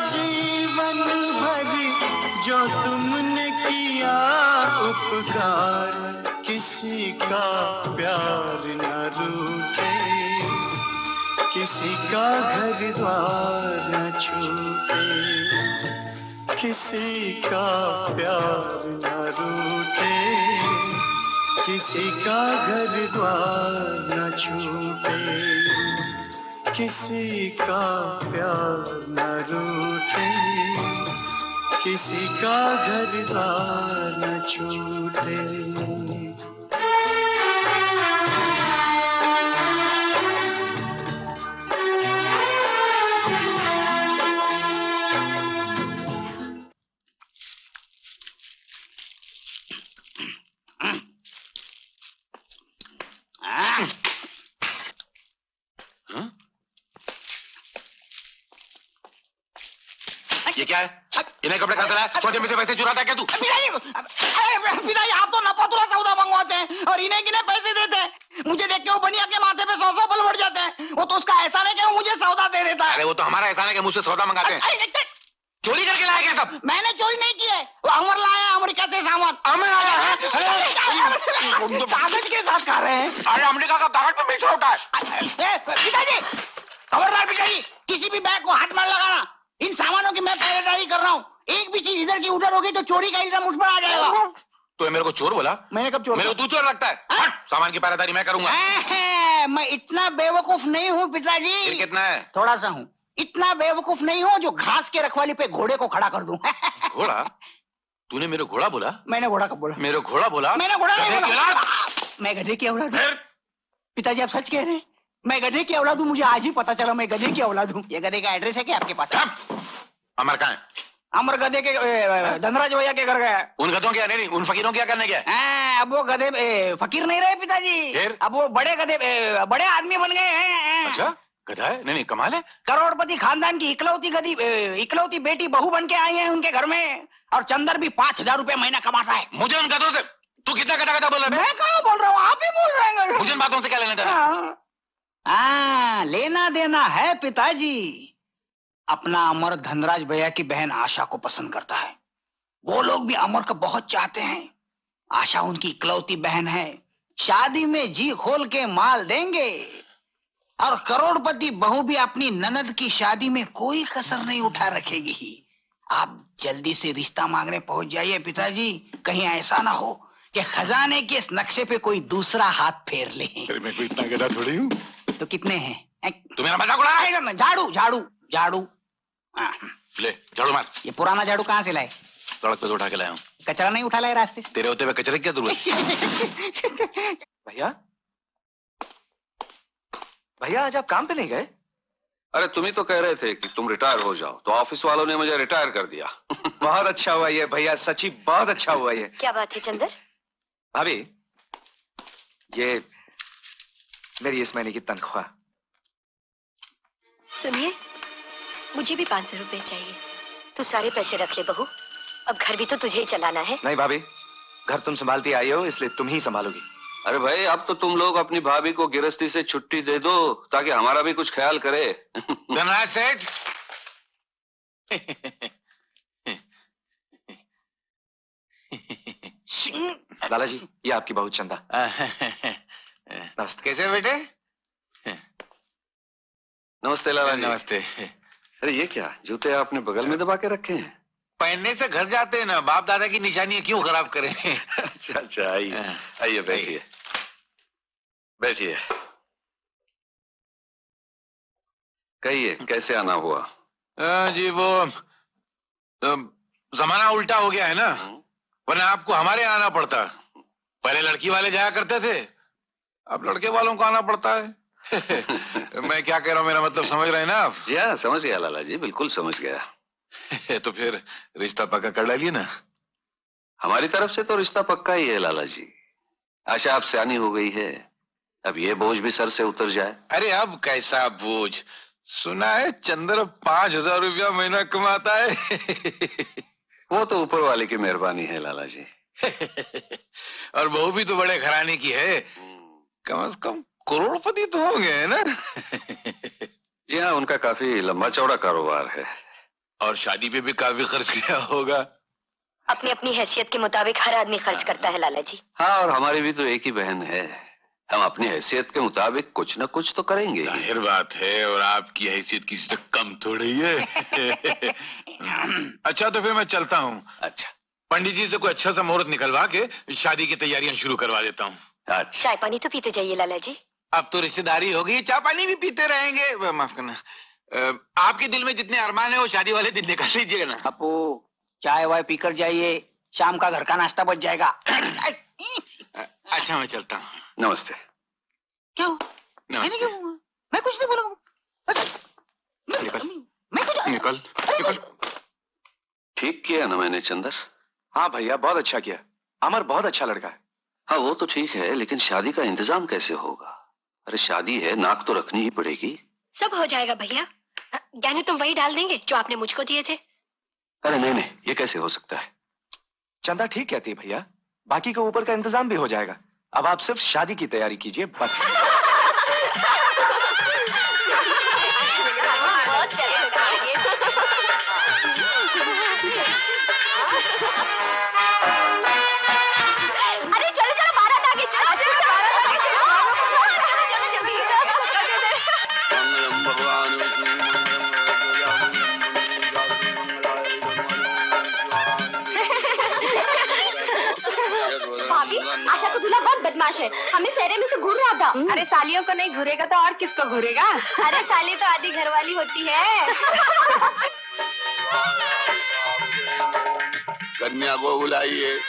जीवन भर जो तुमने किया उपकार, किसी का प्यार न रूठे, किसी का घर द्वार न छूटे, किसी का प्यार न रूठे, किसी का घर द्वार न छूटे, किसी का प्यार न रूठे, किसी का घर द्वार न छूटे। ये क्या है? इन्हें कपड़े कहाँ से लाया? छोटे में से पैसे चुराता है क्या तू? पिताजी आप तो नपतुरा सौदा मंगवाते हैं और इन्हें किन्हें पैसे देते हैं। मुझे देख के वो बनिया के माथे पे 100 बल बढ़ जाते हैं। वो तो उसका एहसान है कि वो मुझे सौदा दे देता है। अरे वो तो हमारा एहसान है कि मुझसे सौदा मंगाते हैं। चोरी करके लाया क्या सब? मैंने चोरी नहीं की है, वो अमर लाया अमेरिका से सामान। अमर आया है? कागज के साथ खा रहे हैं। अरे अमेरिका का कागज पे मीठा होता है। पिताजी खबरदार पिताजी, किसी भी बैग को हाथ में लगाना। इन सामानों की मैं पहरेदारी कर रहा हूँ। एक भी चीज इधर की उधर होगी तो चोरी का इल्जाम मुझ पर आ जाएगा। तो मेरे को चोर बोला? मैंने कब चोर? मेरे को तू चोर लगता है? हट, सामान की पहरेदारी मैं करूंगा। मैं इतना बेवकूफ नहीं हूँ पिताजी। फिर कितना है? थोड़ा सा हूँ। इतना बेवकूफ नहीं हूँ जो घास के रखवाली पे घोड़े को खड़ा कर दूं। घोड़ा? तूने मेरे घोड़ा बोला? मैंने घोड़ा कब बोला? मेरे घोड़ा बोला? मैंने घोड़ा नहीं बोला। मैं गधे की औलाद हूँ। पिताजी आप सच कह रहे हैं? मैं गधे की औलाद हूँ। मुझे आज ही पता चला मैं गधे की औलाद हूँ। ये गधे का एड्रेस है क्या आपके पास? अमर कहाँ है? अमर गधे के धनराज भैया के घर गया। उन गधों क्या? नहीं उन फकीरों क्या करने गया? अब वो गधे फकीर नहीं रहे पिताजी। फिर? अब वो बड़े गधे बड़े आदमी बन गए हैं। अच्छा गधा है? नहीं कमाल है। करोड़पति खानदान की इकलौती बेटी बहू बन के आई है उनके घर में। और चंदर भी 5,000 रुपए महीना कमाता है। मुझे उन गधों से तू कितना गधा बोल रहा है? मैं कहाँ बोल रहा हूँ, आप ही बोल रहे हैं। मुझे इन बातों से क्या लेना देना? लेना देना है पिताजी। अपना अमर धनराज भैया की बहन आशा को पसंद करता है। वो लोग भी अमर को बहुत चाहते हैं। आशा उनकी इकलौती बहन है। शादी में जी खोल के माल देंगे। और करोड़पति बहू भी अपनी ननद की शादी में कोई कसर नहीं उठा रखेगी। आप जल्दी से रिश्ता मांगने पहुंच जाइए पिताजी। कहीं ऐसा ना हो कि खजाने के इस नक्शे पे कोई दूसरा हाथ फेर ले। मैं कोई इतना गधा थोड़ी हूँ। तो कितने हैं? तू मेरा मजाक उड़ा रहा है? झाड़ू झाड़ू झाड़ू। ले झाड़ू मार। ये पुराना झाड़ू कहाँ से लाए? सड़क पे तो उठा के लाया हूँ। कचरा नहीं उठा लाए रास्ते से? तेरे होते हुए कचरे की क्या जरूरत? भैया भैया आज आप काम पे नहीं गए? अरे तुम ही तो कह रहे थे कि तुम रिटायर हो जाओ, तो ऑफिस वालों ने मुझे रिटायर कर दिया। बहुत अच्छा हुआ ये भैया, सच्ची बहुत अच्छा हुआ ये। क्या बात है चंदर? भाभी ये मेरी इस महीने की तनख्वाह। सुनिए, मुझे भी 500 रुपए चाहिए। तू सारे पैसे रख ले बहू, अब घर भी तो तुझे ही चलाना है। नहीं भाभी, घर तुम संभालती आई हो इसलिए तुम ही संभालोगी। अरे भाई अब तो तुम लोग अपनी भाभी को गिरस्ती से छुट्टी दे दो ताकि हमारा भी कुछ ख्याल करे। धनराज सेठ। लाला जी ये आपकी बहू चंदा। नमस्ते। कैसे बेटे? नमस्ते लाला जी। नमस्ते। अरे ये क्या जूते आपने बगल में दबा के रखे हैं? पहनने से घर जाते हैं ना, बाप दादा की निशानी क्यों खराब करें। अच्छा अच्छा आइए आइए बैठिए बैठिए। कहिए कैसे आना हुआ? जी वो जमाना उल्टा हो गया है ना, वरना आपको हमारे यहाँ आना पड़ता। पहले लड़की वाले जाया करते थे, अब लड़के वालों को आना पड़ता है। मैं क्या कह रहा हूँ, मेरा मतलब समझ रहे हैं ना आप? जी हाँ समझ गया लाला जी, बिल्कुल समझ गया। तो फिर रिश्ता पक्का कर डालिए ना। हमारी तरफ से तो रिश्ता पक्का ही है लाला जी। आशा आप सियानी हो गई है, अब ये बोझ भी सर से उतर जाए। अरे अब कैसा बोझ? सुना है चंद्र 5,000 रुपया महीना कमाता है। वो तो ऊपर वाले की मेहरबानी है लाला जी। और बहू भी तो बड़े घराने की है, कम से कम करोड़पति तो होंगे, है ना? जी हाँ, उनका काफी लंबा चौड़ा कारोबार है। और शादी पे भी काफी खर्च किया होगा। अपनी अपनी हैसियत के मुताबिक हर आदमी खर्च करता है लाला जी। हाँ, और हमारी भी तो एक ही बहन है, हम अपनी हैसियत के मुताबिक कुछ न कुछ तो करेंगे। जाहिर बात है, और आपकी हैसियत किसी से कम थोड़ी है। अच्छा, तो फिर मैं चलता हूँ। अच्छा, पंडित जी से कोई अच्छा सा मुहूर्त निकलवा के शादी की तैयारियां शुरू करवा देता हूँ। अच्छा। चाय पानी तो पीते जाइए लाला जी। अब तो रिश्तेदारी हो गई, चाय पानी भी पीते रहेंगे। माफ करना, आपके दिल में जितने अरमान है वो शादी वाले दिन निकाल लीजिएगा ना। अपू, चाय वाय पीकर जाइए, शाम का घर का नाश्ता बच जाएगा। अच्छा, मैं चलता हूँ। नमस्ते। क्या? नमस्ते। मैं कुछ नहीं बोलूंगा। निकल निकल निकल। ठीक किया ना मैंने चंदर? हाँ भैया, बहुत अच्छा किया। अमर बहुत अच्छा लड़का है। हाँ, वो तो ठीक है, लेकिन शादी का इंतजाम कैसे होगा? अरे शादी है, नाक तो रखनी ही पड़ेगी। सब हो जाएगा भैया, गहने तुम वही डाल देंगे जो आपने मुझको दिए थे। अरे नहीं नहीं, ये कैसे हो सकता है? चंदा ठीक कहती है भैया, बाकी का ऊपर का इंतजाम भी हो जाएगा। अब आप सिर्फ शादी की तैयारी कीजिए बस। अरे चलो चलो, बारात आ गई, चलो चलो बारात आ गई, भाभी, आशा का दूल्हा बहुत बदमाश है, हमें सहरे में से घूर रहा था। अरे सालियों को नहीं घूरेगा तो और किसको घूरेगा? अरे साली तो आधी घरवाली होती है। कन्या को बुलाइए।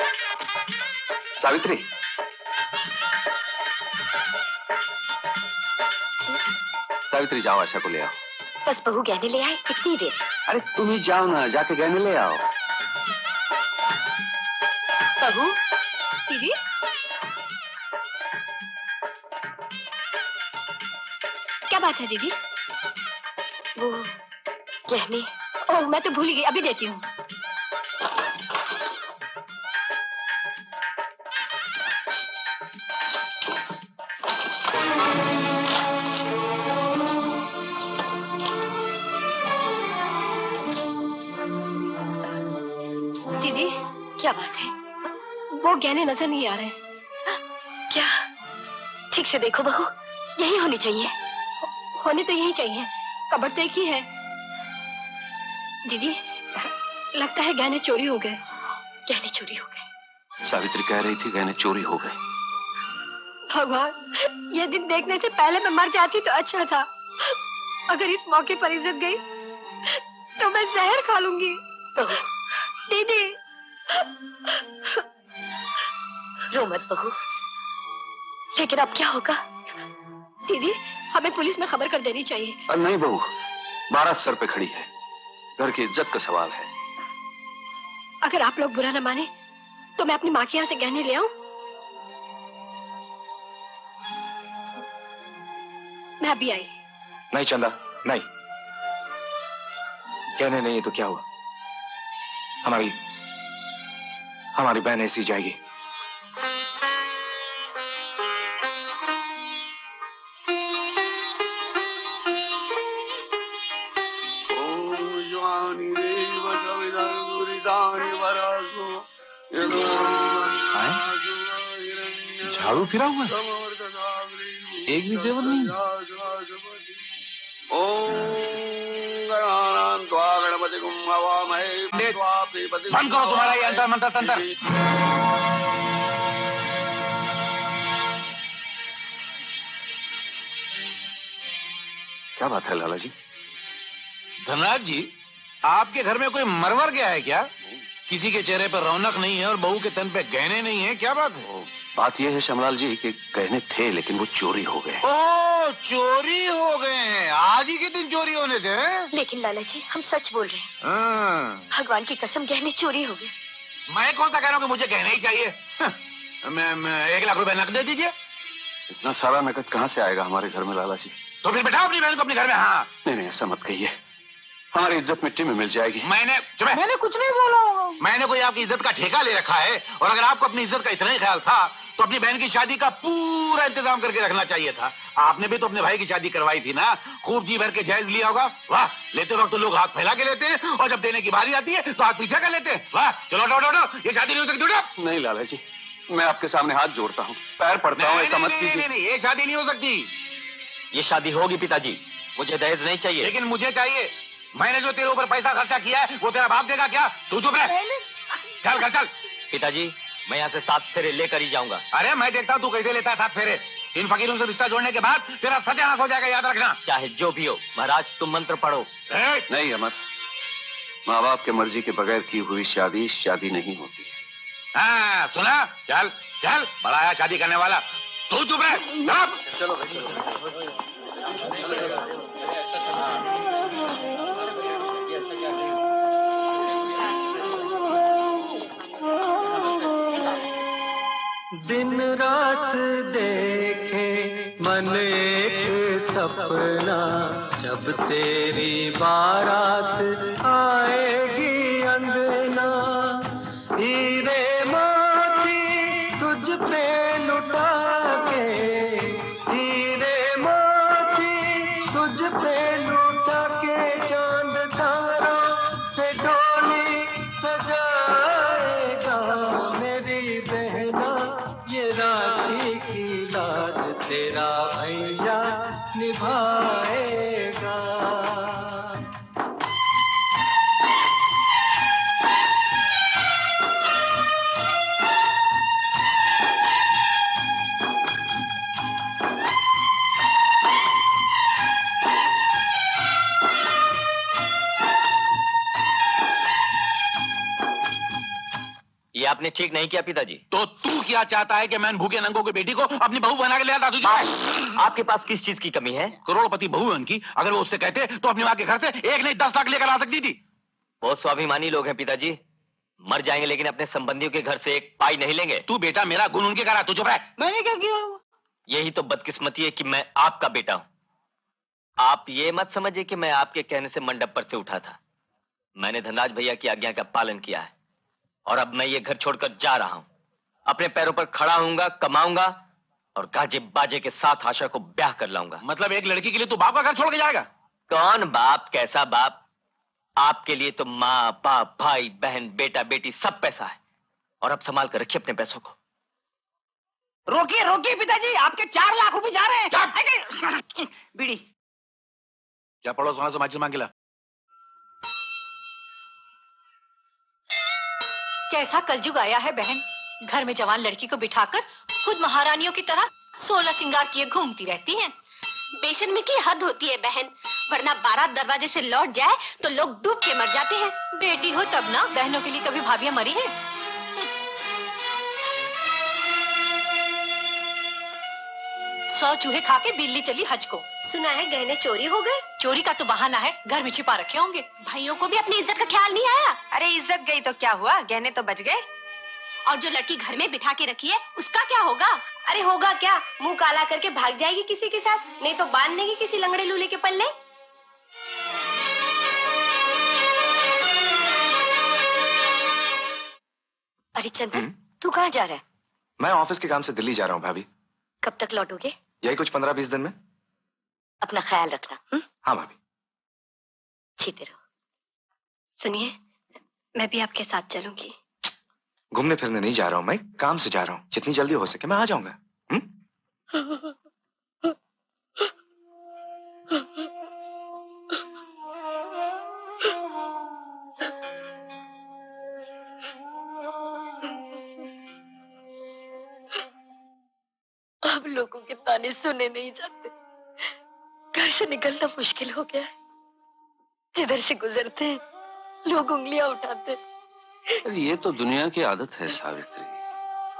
सावित्री, सावित्री जाओ, आशा को ले आओ। बस बहू गहने ले आए, इतनी देर। अरे तुम ही जाओ ना, जाके गहने ले आओ। बहू, दीदी, क्या बात है दीदी? वो गहने। ओह, मैं तो भूल गई, अभी देती हूँ। दीदी, क्या बात है? वो गहने नजर नहीं आ रहे। क्या? ठीक से देखो बहू, यही होनी चाहिए। होने तो यही चाहिए, कब्र तो एक ही है। दीदी, लगता है गहने चोरी हो गए। गहने चोरी हो गए? सावित्री कह रही थी गहने चोरी हो गए। भगवान, ये दिन देखने से पहले मैं मर जाती तो अच्छा था। अगर इस मौके पर इज्जत गई तो मैं जहर खा लूंगी। दीदी, रो मत बहू, लेकिन अब क्या होगा? दीदी, हमें पुलिस में खबर कर देनी चाहिए। अरे नहीं बहू, बारात सर पे खड़ी है, घर की इज्जत का सवाल है। अगर आप लोग बुरा न माने तो मैं अपनी माँ के यहाँ से गहने ले आऊं? मैं अभी आई। नहीं चंदा, नहीं। गहने नहीं है तो क्या हुआ? हमारी बहन ऐसी जाएगी। झाड़ू फिरा हुआ, एक भी जेवर नहीं। बंद करो तुम्हारा ये अंतर मंत्र तंत्र। क्या बात है लाला जी? धनराज जी, आपके घर में कोई मरवर गया है क्या? किसी के चेहरे पर रौनक नहीं है और बहू के तन पे गहने नहीं है, क्या बात है? बात यह है श्यामलाल जी कि गहने थे लेकिन वो चोरी हो गए। ओ, चोरी हो गए हैं? आज ही के दिन चोरी होने थे? लेकिन लाला जी, हम सच बोल रहे हैं। भगवान की कसम, गहने चोरी हो गए। मैं कौन सा कह रहा हूँ कि मुझे गहने ही चाहिए? मैं 1 लाख रुपए नकद दे दीजिए। इतना सारा नकद कहाँ से आएगा हमारे घर में लाला जी? तो फिर बैठाओ अपनी बहन को अपने घर में। हाँ, नहीं नहीं, ऐसा मत कहिए। हमारी इज्जत मिट्टी में मिल जाएगी। मैंने कुछ नहीं बोला होगा। मैंने कोई आपकी इज्जत का ठेका ले रखा है, और अगर आपको अपनी इज्जत का इतना ही ख्याल था तो अपनी बहन की शादी का पूरा इंतजाम करके रखना चाहिए था। आपने भी तो अपने भाई की शादी करवाई थी ना, खूब जी भर के जायज लिया होगा। वाह, लेते वक्त तो लोग हाथ फैला के लेते हैं, और जब देने की बारी आती है तो हाथ पीछे कर लेते हैं। वाह, चलो उठो, ये शादी नहीं हो सकती। नहीं लाला जी, मैं आपके सामने हाथ जोड़ता हूँ, पैर पड़ता हूँ, ऐसा मत कीजिए। नहीं, ये शादी नहीं हो सकती। ये शादी होगी पिताजी, मुझे दहेज नहीं चाहिए। लेकिन मुझे चाहिए। मैंने जो तेरे ऊपर पैसा खर्चा किया है वो तेरा बाप देगा क्या? तू चुप रह, चल घर चल। पिताजी, मैं यहाँ से 7 फेरे लेकर ही जाऊंगा। अरे मैं देखता हूँ तू कैसे लेता है 7 फेरे। इन फकीरों से रिश्ता जोड़ने के बाद तेरा सत्यानाश हो जाएगा, याद रखना। चाहे जो भी हो महाराज, तुम मंत्र पढ़ो। नहीं अमर, माँ बाप के मर्जी के बगैर की हुई शादी शादी नहीं होती। हाँ सुना, चल चल, बड़ा आया शादी करने वाला। तू चुप रह, चलो दिन रात देखे मन एक सपना, जब तेरी बारात आएगी अंगना, हीरे मोती तुझ पे लुटा के, हीरे मोती तुझ पे लुटा के, चांद तारों से डोली सजाएगा मेरी बहना, ये राखी की लाज तेरा भैया निभाएगा। ये आपने ठीक नहीं किया पिताजी। तो तू क्या चाहता है कि मैं भूखे नंगों की बेटी को अपनी बहू बना के ले आता? तुझे आपके पास किस चीज की कमी है? करोड़पति बहू है उनकी, अगर वो उससे कहते तो अपनी माँ के घर से 1 नहीं 10 लाख लेकर आ सकती थी। बहुत स्वाभिमानी लोग हैं पिताजी, मर जाएंगे लेकिन अपने संबंधियों के घर से 1 पाई नहीं लेंगे। तू बेटा मेरा गुण उनके करा, तू चुप रह। मैंने क्या किया? यही तो बदकिस्मती है कि मैं आपका बेटा हूं। आप ये मत समझिए कि मैं आपके कहने से मंडप पर से उठा था। मैंने धनराज भैया की आज्ञा का पालन किया है, और अब मैं ये घर छोड़कर जा रहा हूं। अपने पैरों पर खड़ा होऊंगा, कमाऊंगा, और गाजे बाजे के साथ आशा को ब्याह कर लाऊंगा। मतलब एक लड़की के लिए तू बाप का घर छोड़ के जाएगा? कौन बाप, कैसा बाप? आपके लिए तो माँ बाप, भाई बहन, बेटा बेटी सब पैसा है, और अब संभाल कर रखिए अपने पैसों को। रोकिए रोकिए पिताजी, आपके 4 लाख रुपए जा रहे हैं। बीड़ी क्या पड़ोस वहां से माचिस मांग के ला। कैसा कलयुग आया है बहन, घर में जवान लड़की को बिठाकर खुद महारानियों की तरह 16 श्रृंगार किए घूमती रहती हैं। बेशर्मी की हद होती है बहन, वरना बारात दरवाजे से लौट जाए तो लोग डूब के मर जाते हैं। बेटी हो तब ना, बहनों के लिए कभी भाभियां मरी हैं? 100 चूहे खा के बिल्ली चली हज को। सुना है गहने चोरी हो गए। चोरी का तो बहाना है, घर में छिपा रखे होंगे। भाइयों को भी अपनी इज्जत का ख्याल नहीं आया। अरे इज्जत गई तो क्या हुआ, गहने तो बच गए। और जो लड़की घर में बिठा के रखी है उसका क्या होगा? अरे होगा क्या, मुंह काला करके भाग जाएगी किसी के साथ, नहीं तो बांध देंगे किसी लंगड़े लूले के पल्ले। अरे चंदन, तू कहाँ जा रहा है? मैं ऑफिस के काम से दिल्ली जा रहा हूँ भाभी। कब तक लौटोगे? यही कुछ 15-20 दिन में। अपना ख्याल रखना। हाँ भाभी। जीते रहो। सुनिए, मैं भी आपके साथ चलूंगी। घूमने फिरने नहीं जा रहा हूँ, मैं काम से जा रहा हूँ। जितनी जल्दी हो सके मैं आ जाऊंगा। अब लोगों के ताने सुने नहीं जाते, घर से निकलना मुश्किल हो गया है। जिधर से गुजरते हैं लोग उंगलियां उठाते हैं। ये तो दुनिया की आदत है सावित्री।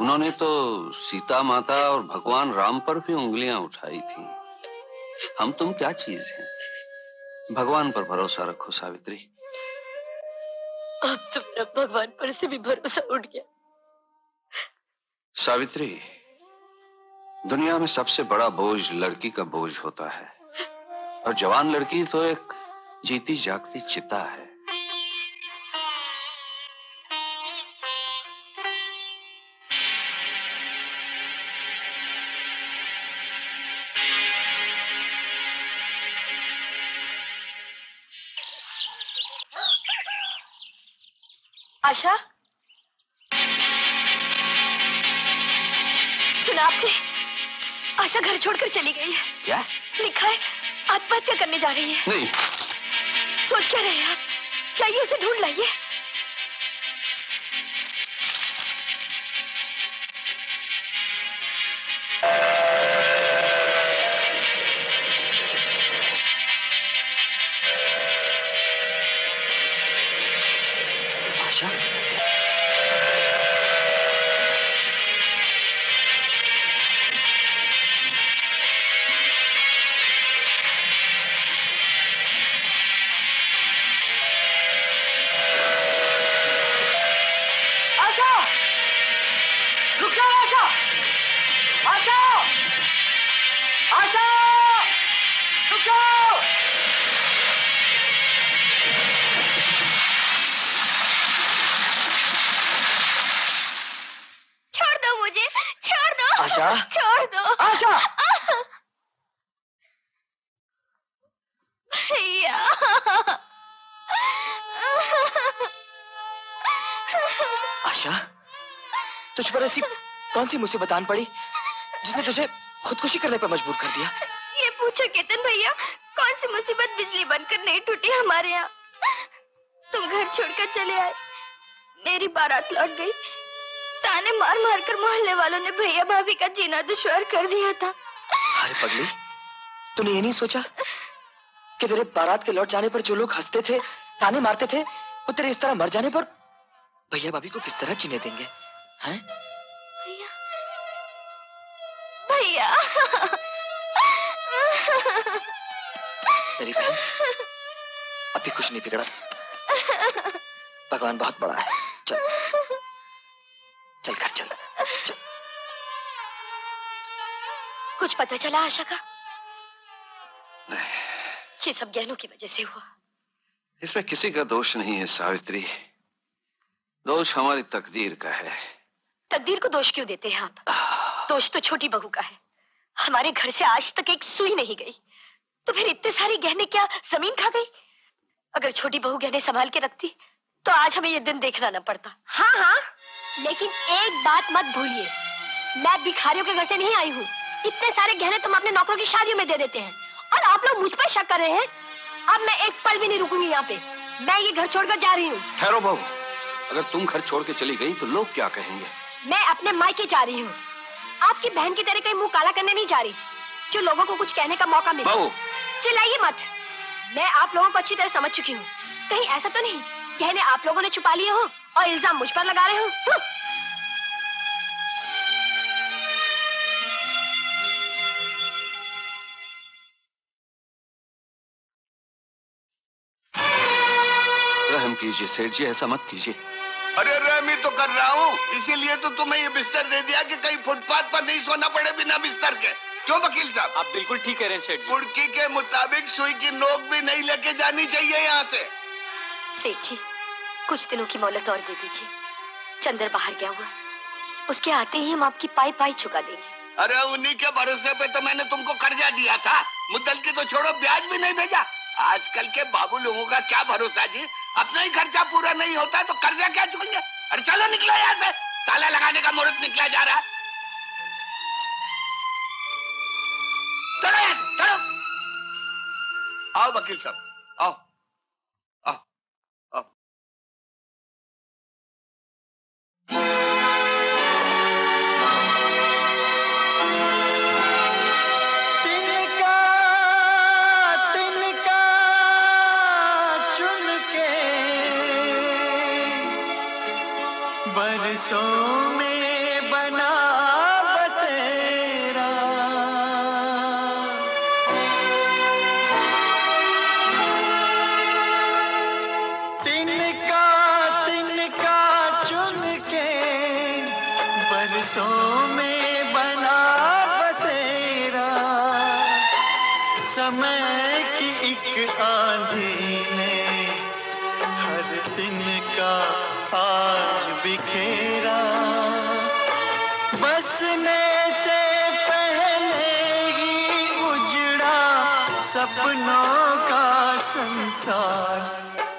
उन्होंने तो सीता माता और भगवान राम पर भी उंगलियां उठाई थी। हम तुम क्या चीज हैं? भगवान पर भरोसा रखो सावित्री। अब तो मेरा भगवान पर से भी भरोसा उठ गया। सावित्री, दुनिया में सबसे बड़ा बोझ लड़की का बोझ होता है, और जवान लड़की तो एक जीती जागती चिता है। आशा, सुना आपने? आशा घर छोड़कर चली गई है। क्या लिखा है आत्महत्या करने जा रही है। नहीं। सोच क्या रहे हैं आप? चाहिए उसे ढूंढ लाइए। आशा, आशा, रुक जाओ आशा, आशा, आशा, रुक जाओ। छोड़ दो मुझे, छोड़ दो। आशा। छोड़ दो। आशा। भैया। आशा, तुझ पर ऐसी कौन सी मुसीबत आन पड़ी जिसने तुझे खुदकुशी करने पर मजबूर कर दिया? ये पूछो केतन भैया, कौन सी मुसीबत बिजली बनकर नहीं टूटी हमारे यहाँ। तुम घर छोड़कर चले आए, मेरी बारात लौट गई। ताने मार मार कर मोहल्ले वालों ने भैया भाभी का जीना दुश्वार कर दिया था। अरे पगली, तूने ये नहीं सोचा कि तेरे बारात के लौट जाने पर जो लोग हंसते थे, ताने मारते थे, वो तेरे इस तरह मर जाने पर भैया भाभी को किस तरह जीने देंगे? हैं? भैया। मेरी बहन, अभी कुछ नहीं बिगड़ा। भगवान बहुत बड़ा है। चल चल घर चल, चल। कुछ पता चला आशा का? ये सब गहनों की वजह से हुआ। इसमें किसी का दोष नहीं है सावित्री, दोष हमारी तकदीर का है। तकदीर को दोष क्यों देते हैं आप? दोष तो छोटी बहू का है। हमारे घर से आज तक एक सुई नहीं गई, तो फिर इतने सारे गहने क्या जमीन खा गई? अगर छोटी बहू गहने संभाल के रखती तो आज हमें ये दिन देखना न पड़ता। हाँ हाँ, लेकिन एक बात मत भूलिए, मैं भिखारियों के घर से नहीं आई हूँ। इतने सारे गहने तुम अपने नौकरों की शादियों में दे देते हैं और आप लोग मुझ पर शक कर रहे हैं। अब मैं एक पल भी नहीं रुकूंगी यहाँ पे। मैं ये घर छोड़कर जा रही हूँ। ठहरो बहू, अगर तुम घर छोड़ के चली गई तो लोग क्या कहेंगे? मैं अपने मायके जा रही हूँ। आपकी बहन की तरह कहीं मुंह काला करने नहीं जा रही, जो लोगों को कुछ कहने का मौका मिले। बहू, चिल्लाइए मत, मैं आप लोगों को अच्छी तरह समझ चुकी हूँ। कहीं ऐसा तो नहीं गहने आप लोगों ने छुपा लिए हो और इल्जाम मुझ पर लगा रहे हो? रहम कीजिए सेठ जी, ऐसा मत कीजिए। अरे रहमी तो कर रहा हूँ, इसीलिए तो तुम्हें ये बिस्तर दे दिया कि कहीं फुटपाथ पर नहीं सोना पड़े बिना बिस्तर के। क्यों वकील साहब? आप बिल्कुल ठीक कह रहे हैं सेठ जी। कुर्की के मुताबिक सुई की नोक भी नहीं लेके जानी चाहिए यहाँ से। सेठ जी, कुछ दिनों की मोहलत और दे दीजिए। चंदर बाहर गया हुआ, उसके आते ही हम आपकी पाई पाई चुका देंगे। अरे उन्हीं के भरोसे पे तो मैंने तुमको कर्जा दिया था। मुद्दल की तो छोड़ो, ब्याज भी नहीं भेजा। आजकल के बाबू लोगों का क्या भरोसा जी, अपना ही खर्चा पूरा नहीं होता तो कर्जा क्या चुकेंगे। अरे चलो निकलो यहाँ से, ताला लगाने का मुहूर्त निकला जा रहा है। चलो यहाँ से, चलो। आओ वकील साहब, आओ आओ आओ। बरसों में बना बसेरा, तिनका तिनका चुन के बरसों में बना बसेरा, समय की एक आंधी तिनका आज बिखेरा, बसने से पहले ही उजड़ा सपनों का संसार।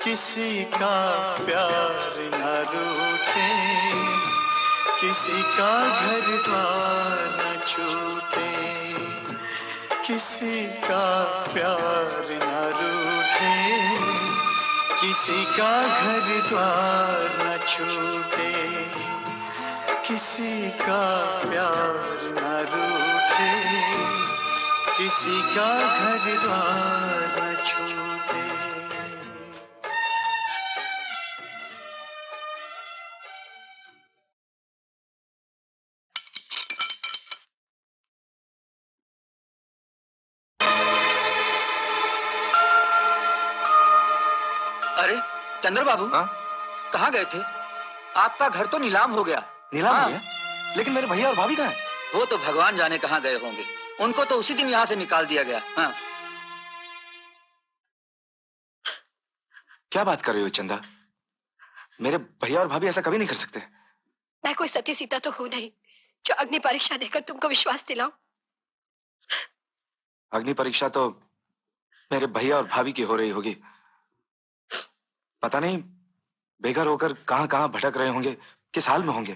किसी का प्यार न रूठे, किसी का घर द्वार न छूटे, किसी का प्यार न रूठे, किसी का घर द्वार न छूटे, किसी का प्यार न रूठे, किसी का घर द्वार न छूटे। अरे चंद्र बाबू, कहाँ गए थे? आपका घर तो नीलाम हो गया। नीलाम हो गया? लेकिन मेरे भैया और भाभी कहाँ हैं? वो तो भगवान जाने कहाँ गए होंगे, उनको तो उसी दिन यहाँ से निकाल दिया गया। हाँ। क्या बात कर रही हो चंदा? मेरे भैया और भाभी ऐसा कभी नहीं कर सकते। मैं कोई सती सीता तो हूं नहीं जो अग्नि परीक्षा देकर तुमको विश्वास दिलाऊं। अग्नि परीक्षा तो मेरे भैया और भाभी की हो रही होगी। पता नहीं बेघर होकर कहां कहां भटक रहे होंगे, किस हाल में होंगे।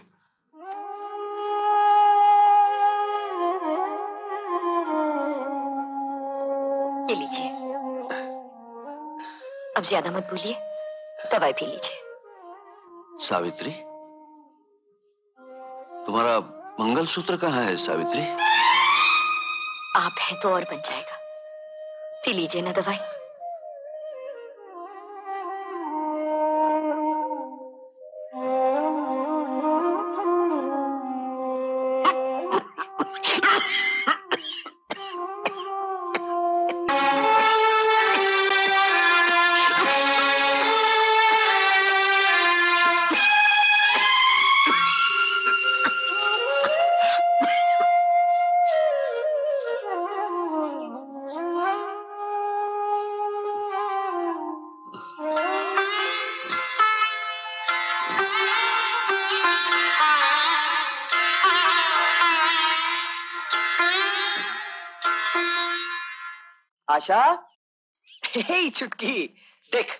ये लीजिए, अब ज्यादा मत भूलिए, दवाई पी लीजिए। सावित्री, तुम्हारा मंगलसूत्र कहाँ है सावित्री? आप हैं तो और बन जाएगा, पी लीजिए ना दवाई। आशा, हे चुटकी, देख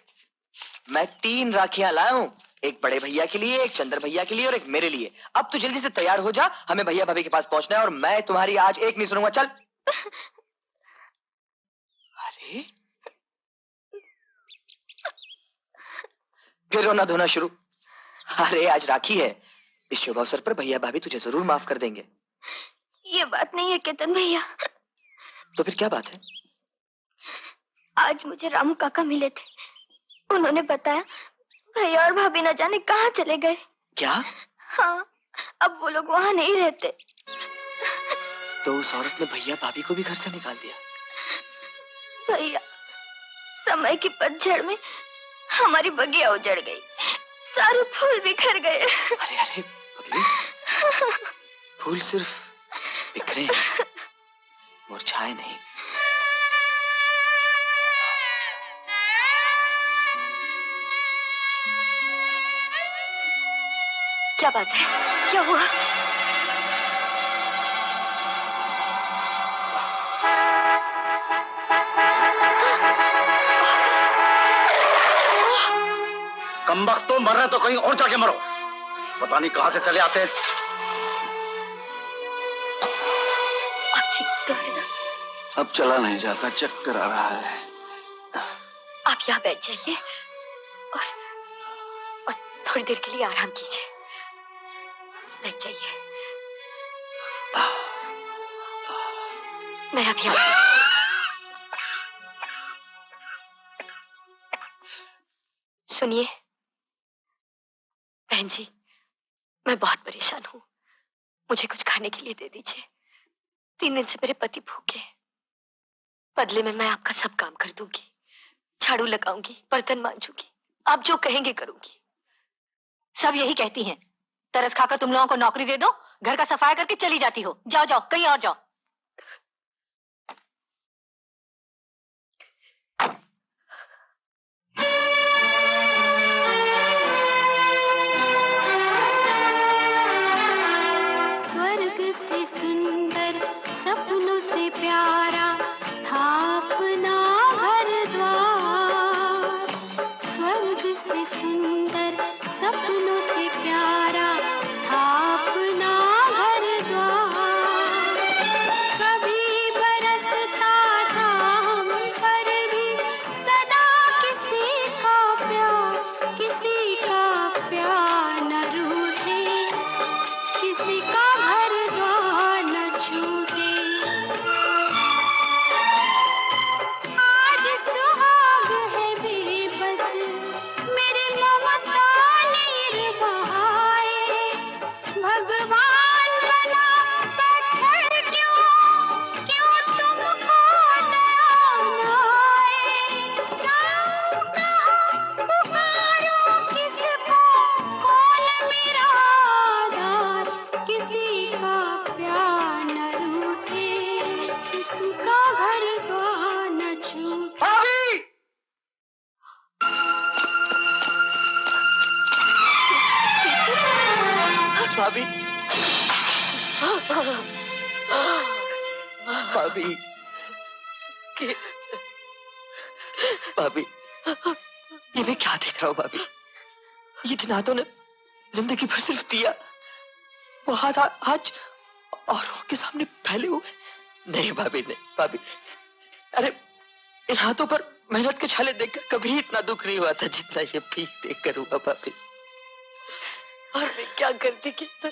मैं 3 राखियां लाया हूं, एक बड़े भैया के लिए, एक चंद्र भैया के लिए और एक मेरे लिए। अब तू जल्दी से तैयार हो जा, हमें भैया भाभी के पास पहुंचना है और मैं तुम्हारी आज एक नहीं सुनूंगा। चल। अरे फिर रोना धोना शुरू। अरे आज राखी है, इस शुभ अवसर पर भैया भाभी तुझे जरूर माफ कर देंगे। ये बात नहीं है केतन भैया। तो फिर क्या बात है? आज मुझे रामू काका मिले थे, उन्होंने बताया भैया और भाभी न जाने कहाँ चले गए। क्या? हाँ, अब वो लोग वहाँ नहीं रहते। तो उस औरत ने भैया भाभी को भी घर से निकाल दिया? भैया, समय की पतझड़ में हमारी बगिया उजड़ गई, सारे फूल बिखर गए। अरे अरे पगली, फूल सिर्फ बिखरे हैं, मुरझाए नहीं। क्या बात है, क्या हुआ? कमबख्त तो मर रहे तो कहीं और जाके मरो, पता नहीं कहां से चले आते हैं। अब चला नहीं जाता, चक्कर आ रहा है। आप यहाँ बैठ जाइए और थोड़ी देर के लिए आराम कीजिए। बैठ जाइए, मैं अभी आती हूँ। सुनिए बहन जी, मैं बहुत परेशान हूँ, मुझे कुछ खाने के लिए दे दीजिए। 3 दिन से मेरे पति भूखे हैं। बदले में मैं आपका सब काम कर दूंगी, झाड़ू लगाऊंगी, बर्तन मांजूंगी, आप जो कहेंगे करूंगी। सब यही कहती हैं, तरस खाकर तुम लोगों को नौकरी दे दो, घर का सफाई करके चली जाती हो। जाओ जाओ, कहीं और जाओ। भाभी भाभी भाभी, ये मैं क्या देख रहा हूँ भाभी? ये दिन हाथों ने जिंदगी भर सिर्फ दिया, वो हाथ आज औरों के सामने फैले हुए। नहीं भाभी, नहीं भाभी, अरे इन हाथों पर मेहनत के छाले देखकर कभी इतना दुख नहीं हुआ था जितना ये भीख देखकर हुआ भाभी। और मैं क्या करती कीर्तन,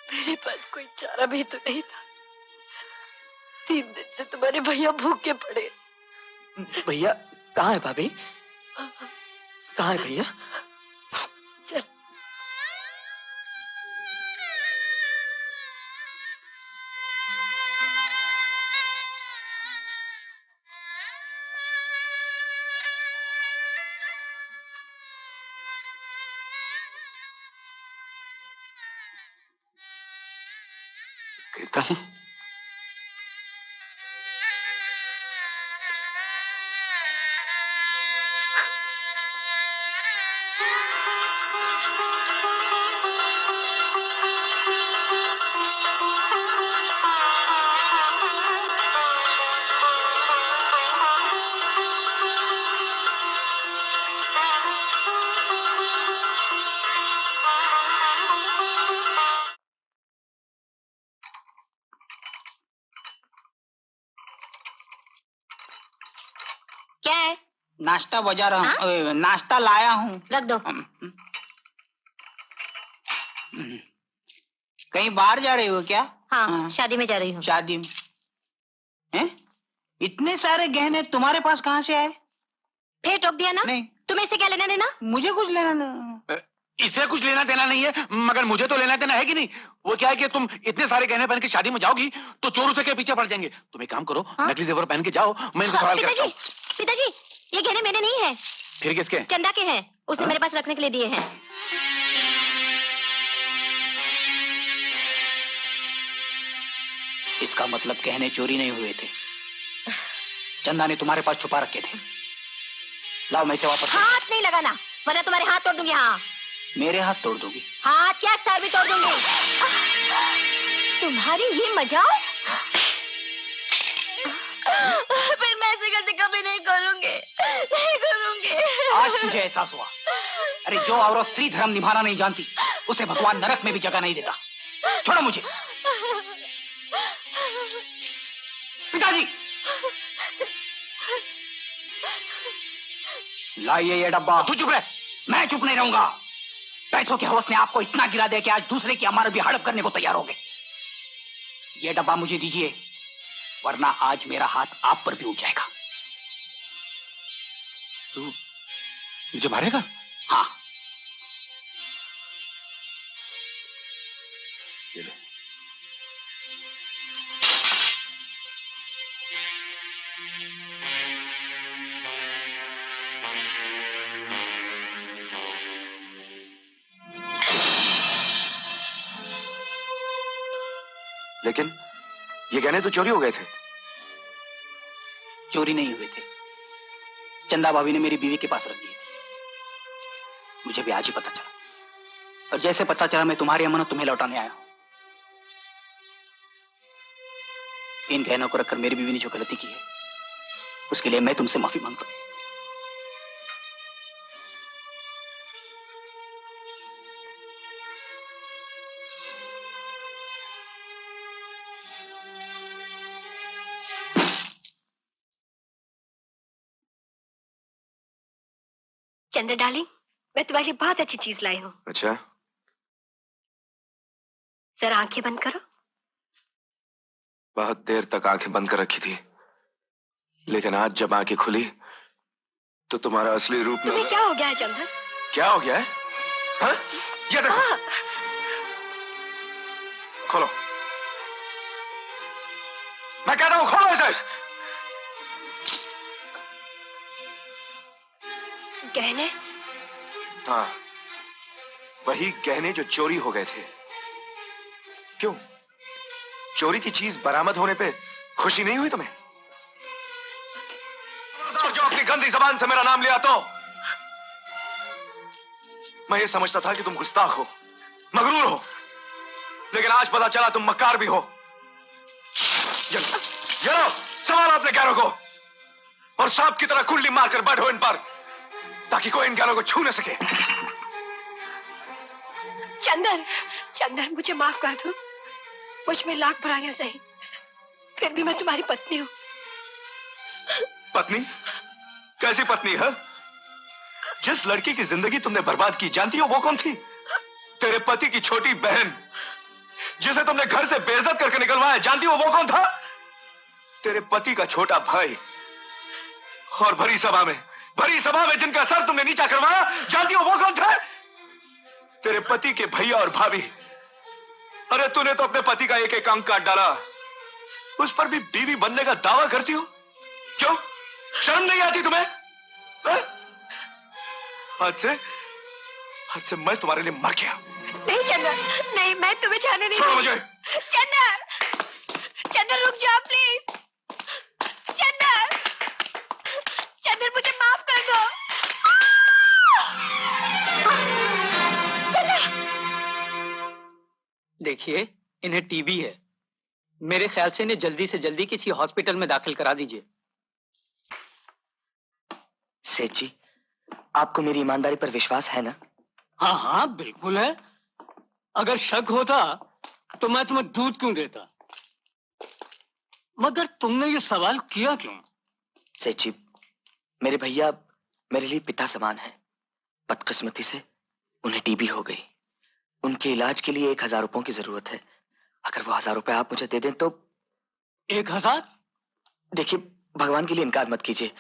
मेरे पास कोई चारा भी तो नहीं था। 3 दिन से तुम्हारे भैया भूखे पड़े। भैया कहाँ है भाभी? कहाँ है भैया? चल। कीर्तन, क्या है? नाश्ता बजा रहा हूँ। नाश्ता लाया हूँ। रख दो। कहीं बाहर जा रही हो क्या? हाँ, शादी में जा रही हूँ। शादी में? हैं? इतने सारे गहने तुम्हारे पास कहाँ से आए? फिर टोक दिया ना? नहीं। तुम्हें इससे क्या लेना देना? मुझे कुछ लेना देना। इसे कुछ लेना देना नहीं है, मगर मुझे तो लेना देना है कि नहीं। वो क्या है कि तुम इतने सारे गहने पहन के शादी में जाओगी तो चोर उसे के पीछे पड़ जाएंगे। तुम एक काम करो, नकली जेवर पहन के जाओ, मैं इनको सवाल करता हूँ। पिताजी, ये गहने मेरे नहीं है। फिर किसके? चंदा के हैं, उसने मेरे पास रखने के लिए दिए हैं। इसका मतलब गहने चोरी नहीं हुए थे, चंदा ने तुम्हारे पास छुपा रखे थे। लाओ, मैं इसे वापस। हाथ नहीं लगाना, वरना तुम्हारे हाथ तोड़ दूंगी। हाँ, मेरे हाथ तोड़ दोगी? हाथ क्या, सर भी तोड़ दूंगी। तुम्हारी ये मजाक? फिर मैं ऐसे गलती कभी नहीं करूंगी, नहीं करूंगी। आज तुझे एहसास हुआ? अरे जो औरत स्त्री धर्म निभाना नहीं जानती, उसे भगवान नरक में भी जगह नहीं देता। छोड़ो मुझे। पिताजी, लाइए ये डब्बा। तू चुप रह। मैं चुप नहीं रहूंगा। पैसों के हवस ने आपको इतना गिरा दिया कि आज दूसरे की अमानत भी हड़प करने को तैयार हो गए। ये डब्बा मुझे दीजिए, वरना आज मेरा हाथ आप पर भी उठ जाएगा। तू मुझे मारेगा? हाँ। ये ले। लेकिन ये गहने तो चोरी हो गए थे। चोरी नहीं हुए थे, चंदा भाभी ने मेरी बीवी के पास रख दिए थे। मुझे भी आज ही पता चला, और जैसे पता चला मैं तुम्हारी अमानत तुम्हें लौटाने आया हूं। इन गहनों को रखकर मेरी बीवी ने जो गलती की है, उसके लिए मैं तुमसे माफी मांगता हूं। चंद्र डार्लिंग, मैं तुम्हारे लिए बहुत अच्छी चीज लाई हूँ। अच्छा, जरा आंखें बंद करो। बहुत देर तक आंखें बंद कर रखी थी, लेकिन आज जब आंखें खुली तो तुम्हारा असली रूप तुम्हें क्या हो गया है चंद्र? क्या हो गया है? हाँ? ये देखो। खोलो, मैं कह रहा हूं खोलो इसे। गहने? हाँ, वही गहने जो चोरी हो गए थे। क्यों, चोरी की चीज बरामद होने पे खुशी नहीं हुई तुम्हें? जो अपनी गंदी जबान से मेरा नाम लिया तो मैं ये समझता था कि तुम गुस्ताख हो, मगरूर हो, लेकिन आज पता चला तुम मक्कार भी हो। ये लो, संभालो अपने ज्ञानों को और सांप की तरह कुंडली मारकर बैठो इन पर, ताकि कोई इन ज्ञानों को छू न सके। चंदर, चंदर मुझे माफ कर दो। मुझ में लाख बुराइयां सही, फिर भी मैं तुम्हारी पत्नी हूँ। पत्नी? कैसी पत्नी है? जिस लड़की की जिंदगी तुमने बर्बाद की, जानती हो वो कौन थी? तेरे पति की छोटी बहन, जिसे तुमने घर से बेइज्जत करके निकलवाया, जानती हो वो कौन था? तेरे पति का छोटा भाई। और भरी सभा में जिनका सर तुमने नीचा करवाया, जानती हो वो कौन था? तेरे पति के भैया और भाभी। अरे तूने तो अपने पति का एक एक अंग काट डाला, उस पर भी बीवी बनने का दावा करती हो। क्यों? शर्म नहीं आती तुम्हें? आज से मैं तुम्हारे लिए मर गया। नहीं चंदर, नहीं, मैं तुम्हें जाने नहीं छोड़ो मुझे। चंदर, चंदर रुक जाओ प्लीज। चंदर, चंदर मुझे माफ कर दो। देखिए, इन्हें टीबी है। मेरे ख्याल से इन्हें जल्दी से जल्दी किसी हॉस्पिटल में दाखिल करा दीजिए। सेठ जी, आपको मेरी ईमानदारी पर विश्वास है ना? हाँ हाँ बिल्कुल है। अगर शक होता तो मैं तुम्हें दूध क्यों देता? मगर तुमने ये सवाल किया क्यों? सेठ जी, मेरे भैया मेरे लिए पिता समान है। बदकिस्मती से उन्हें टीबी हो गई। उनके इलाज के लिए 1000 रुपयों की जरूरत है। अगर वो 1000 रुपए आप मुझे दे दें तो। 1000? देखिए, भगवान के लिए इनकार मत कीजिए।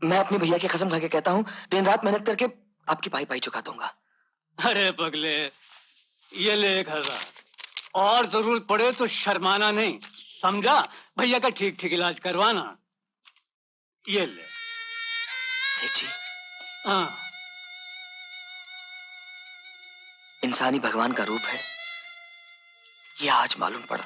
मैं अपने भैया की कसम खा के कहता हूँ, दिन रात मेहनत करके आपकी पाई पाई चुका दूंगा। अरे पगले, ये ले 1000, और जरूरत पड़े तो शर्माना नहीं, समझा? भैया का ठीक ठीक इलाज करवाना। ये ले। सेठ जी, हाँ। इंसानी भगवान का रूप है, ये आज मालूम पड़ा।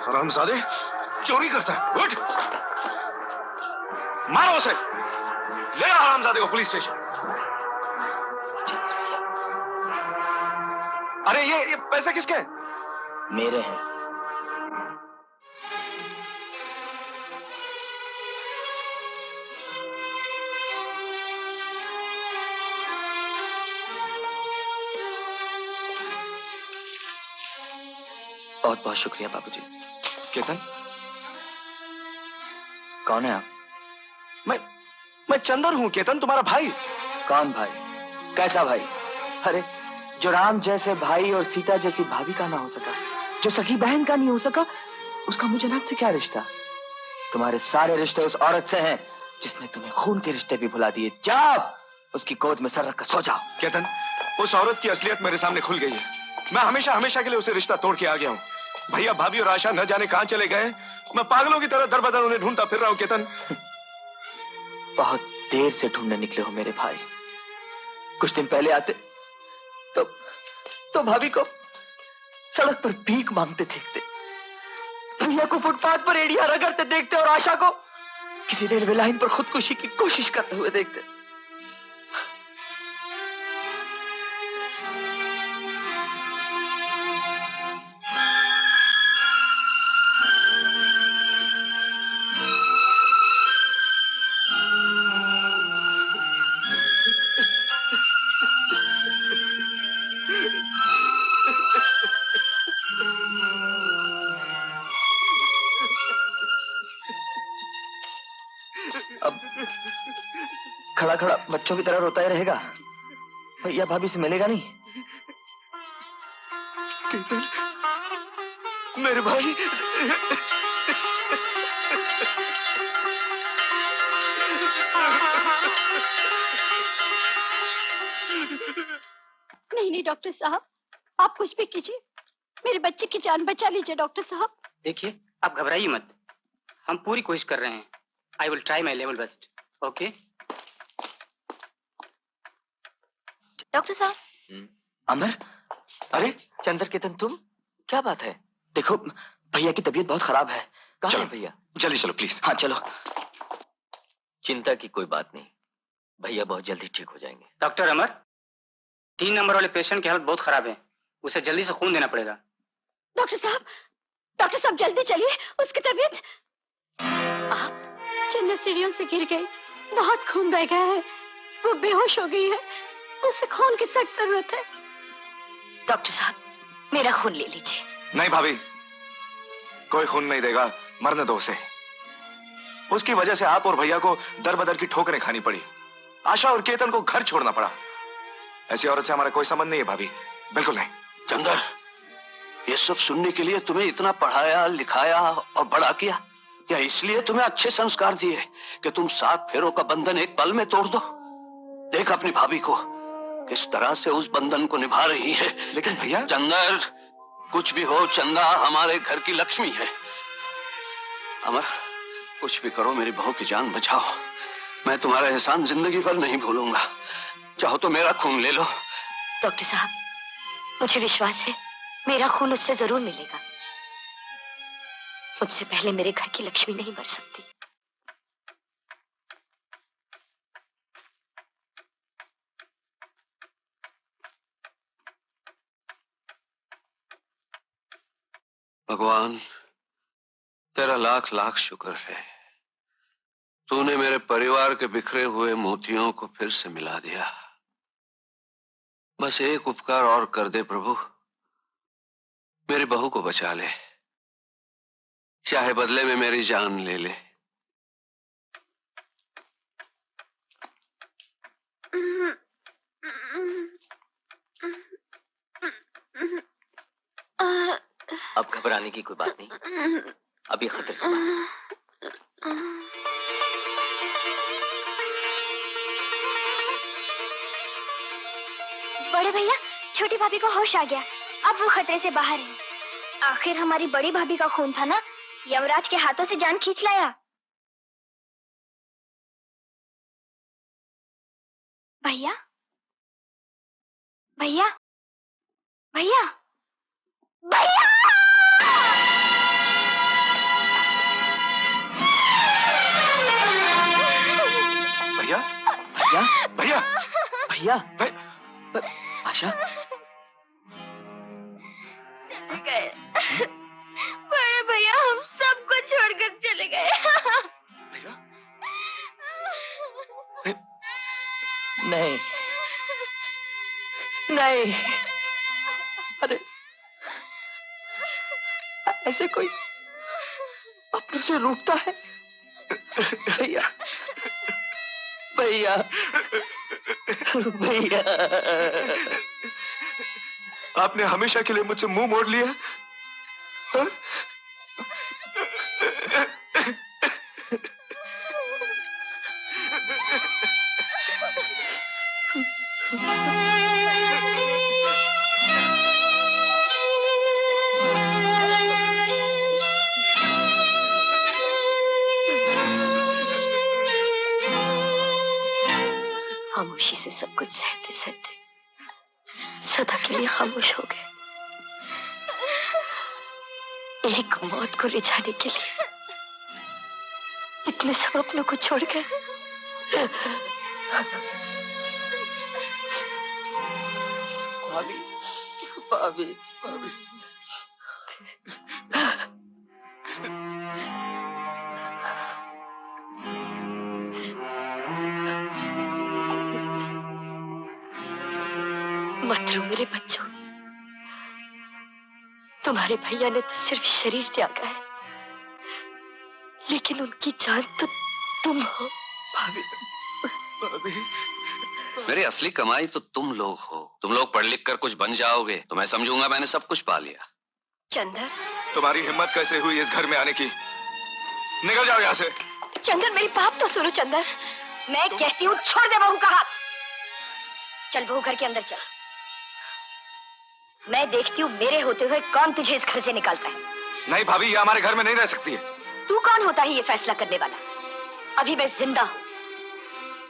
हरामजादे, चोरी करता है। उठ, मारो उसे। ले आओ हरामजादे को पुलिस स्टेशन। अरे ये पैसे किसके हैं? मेरे हैं। बहुत बहुत शुक्रिया बाबूजी। केतन, कौन है आप? मैं चंदर हूं केतन, तुम्हारा भाई। कौन भाई? कैसा भाई? अरे, जो राम जैसे भाई और सीता जैसी भाभी का ना हो सका, जो सगी बहन का नहीं हो सका, उसका मुझे नाम से क्या रिश्ता? तुम्हारे सारे रिश्ते उस औरत से हैं जिसने तुम्हें खून के रिश्ते भी भुला दिए। जाओ, उसकी गोद में सर रखकर सो जाओ। केतन, उस औरत की असलियत मेरे सामने खुल गई है। मैं हमेशा हमेशा के लिए उसे रिश्ता तोड़ के आ गया हूँ। भैया, भाभी और आशा न जाने कहां चले गए। मैं पागलों की तरह दर बदर उन्हें ढूंढता फिर रहा हूं। केतन, बहुत देर से ढूंढने निकले हो मेरे भाई। कुछ दिन पहले आते तो भाभी को सड़क पर भीख मांगते देखते, भैया को फुटपाथ पर एड़ियां रगड़ते देखते और आशा को किसी रेलवे लाइन पर खुदकुशी की कोशिश करते हुए देखते। खड़ा खड़ा बच्चों की तरह रोता ही रहेगा? भैया भाभी से मिलेगा नहीं? मेरे भाई। नहीं नहीं डॉक्टर साहब, आप कुछ भी कीजिए, मेरे बच्चे की जान बचा लीजिए डॉक्टर साहब। देखिए, आप घबराइए मत, हम पूरी कोशिश कर रहे हैं। I will try my level best. Okay doctor साहब। अमर, अरे चंद्र केतन, तुम? क्या बात है? देखो भैया की तबीयत बहुत खराब है। कहाँ है भैया? जल्दी चलो प्लीज। हाँ चलो। चिंता की कोई बात नहीं, भैया बहुत जल्दी ठीक हो जाएंगे। डॉक्टर अमर, 3 नंबर वाले पेशेंट की हालत बहुत खराब है, उसे जल्दी से खून देना पड़ेगा। डॉक्टर साहब जल्दी चलिए, उसकी तबीयत। चंद्र सीढ़ियों से गिर गई, बहुत खून बह गया है, वो बेहोश हो गई है, उसे खून की सख्त जरूरत है। डॉक्टर साहब, मेरा खून ले लीजिए। नहीं भाभी, कोई खून नहीं देगा, मरने दो उसे। उसकी वजह से आप और भैया को दर बदर की ठोकरें खानी पड़ी। आशा और केतन को घर छोड़ना पड़ा। ऐसी औरत से हमारा कोई संबंध नहीं है भाभी, बिल्कुल नहीं। चंदर, ये सब सुनने के लिए तुम्हें इतना पढ़ाया लिखाया और बड़ा किया, क्या इसलिए तुम्हें अच्छे संस्कार दिए कि तुम 7 फेरों का बंधन एक पल में तोड़ दो? देख अपनी भाभी को, किस तरह से उस बंधन को निभा रही है। लेकिन भैया। चंदर, कुछ भी हो, चंदा हमारे घर की लक्ष्मी है। अमर, कुछ भी करो, मेरी बहू की जान बचाओ। मैं तुम्हारा एहसान जिंदगी भर नहीं भूलूंगा। चाहो तो मेरा खून ले लो। डॉक्टर साहब, मुझे विश्वास है मेरा खून उससे जरूर मिलेगा। मुझसे पहले मेरे घर की लक्ष्मी नहीं मर सकती। भगवान, तेरा लाख लाख शुक्र है, तूने मेरे परिवार के बिखरे हुए मोतियों को फिर से मिला दिया। बस एक उपकार और कर दे प्रभु, मेरी बहू को बचा ले, चाहे बदले में मेरी जान ले ले। अब घबराने की कोई बात नहीं, अभी खतरे से बाहर। बड़े भैया, छोटी भाभी को होश आ गया, अब वो खतरे से बाहर है। आखिर हमारी बड़ी भाभी का खून था ना, यमराज के हाथों से जान खींच लाया। भैया भैया भैया भैया भैया भैया भैया भैया आशा, चले गए बड़े भैया, हम सबको छोड़कर चले गए। नहीं नहीं, अरे ऐसे कोई अपनों से रूठता है? भैया भैया भैया, आपने हमेशा के लिए मुझसे मुंह मोड़ लिया। हा? खामोशी से सब कुछ सहते सहते सदा के लिए खामोश हो गए। एक मौत को रिझाने के लिए इतने सब अपनों को छोड़ गए। भाभी भाभी भाभी, मत रो मेरे बच्चों, तुम्हारे भैया ने तो सिर्फ शरीर त्यागा है, लेकिन उनकी जान तो तुम हो। भाभी भाभी, मेरी असली कमाई तो तुम लोग हो। तुम लोग पढ़ लिख कर कुछ बन जाओगे तो मैं समझूंगा मैंने सब कुछ पा लिया। चंदर, तुम्हारी हिम्मत कैसे हुई इस घर में आने की? निकल जाओ यहाँ से। चंदर, मेरी बात तो सुनो। चंदर, मैं कहती हूँ छोड़ दे बहू का हाथ। चल बहू, घर के अंदर चल। मैं देखती हूँ मेरे होते हुए कौन तुझे इस घर से निकालता है। नहीं भाभी, ये हमारे घर में नहीं रह सकती है। तू कौन होता है ये फैसला करने वाला? अभी मैं जिंदा हूँ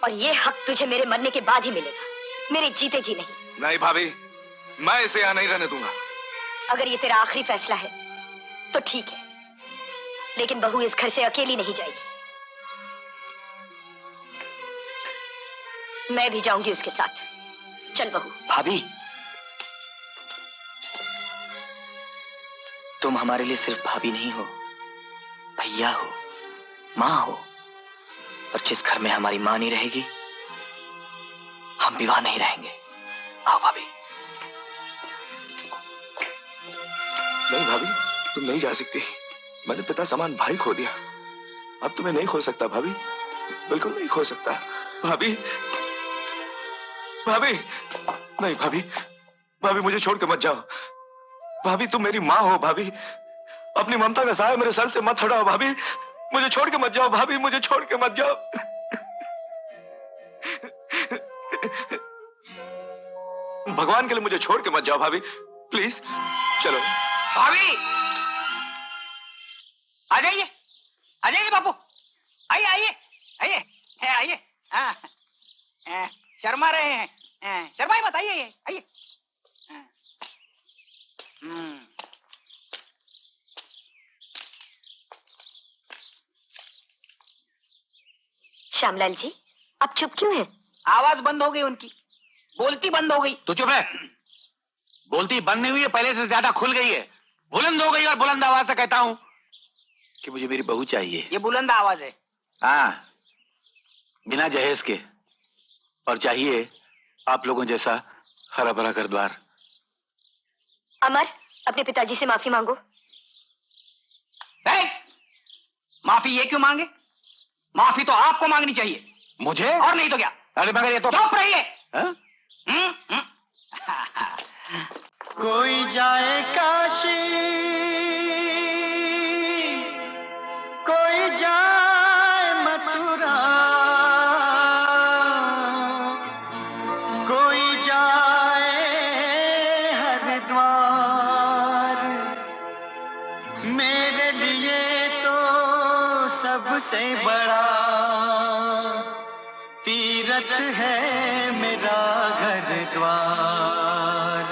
और ये हक तुझे मेरे मरने के बाद ही मिलेगा, मेरे जीते जी नहीं। नहीं भाभी, मैं इसे यहाँ नहीं रहने दूंगा। अगर ये तेरा आखिरी फैसला है तो ठीक है, लेकिन बहू इस घर से अकेली नहीं जाएगी। मैं भी जाऊंगी उसके साथ। चल बहू। भाभी, तुम हमारे लिए सिर्फ भाभी नहीं हो, भैया हो, माँ हो। और जिस घर में हमारी माँ नहीं रहेगी, हम भी वहां नहीं रहेंगे। आओ भाभी। नहीं भाभी, तुम नहीं जा सकती। मैंने पिता समान भाई खो दिया, अब तुम्हें नहीं खो सकता भाभी, बिल्कुल नहीं खो सकता। भाभी, भाभी, नहीं भाभी, भाभी मुझे छोड़ के मत जाओ। भाभी तुम मेरी माँ हो भाभी, अपनी ममता का साया मेरे सर से मत हटाओ भाभी। मुझे छोड़ के मत जाओ भाभी, मुझे छोड़ के मत जाओ। भगवान के लिए मुझे छोड़ के मत जाओ भाभी, प्लीज। चलो भाभी, आ जाइए, आ जाइए बापू, आइए आइए आइए आइए। हाँ, शर्मा रहे हैं, शर्मा ही बताइए, आइए। श्यामलाल जी, आप चुप क्यों हैं? आवाज बंद हो गई उनकी, बोलती बंद हो गई। तू चुप है। बोलती बंद नहीं हुई है, पहले से ज्यादा खुल गई है, बुलंद हो गई। और बुलंद आवाज से कहता हूं कि मुझे मेरी बहू चाहिए। ये बुलंद आवाज है। हाँ, बिना जहेज के, और चाहिए आप लोगों जैसा हरा भरा घर द्वार। अमर, अपने पिताजी से माफी मांगो। माफी ये क्यों मांगे? माफी तो आपको मांगनी चाहिए। मुझे? और नहीं तो क्या? अरे मगर ये तो चुप रहिए। कोई जाए काशी, कोई जाए मथुरा, कोई जाए हरिद्वार। मेरे लिए तो सबसे बड़ा तीरथ है मेरा घर द्वार।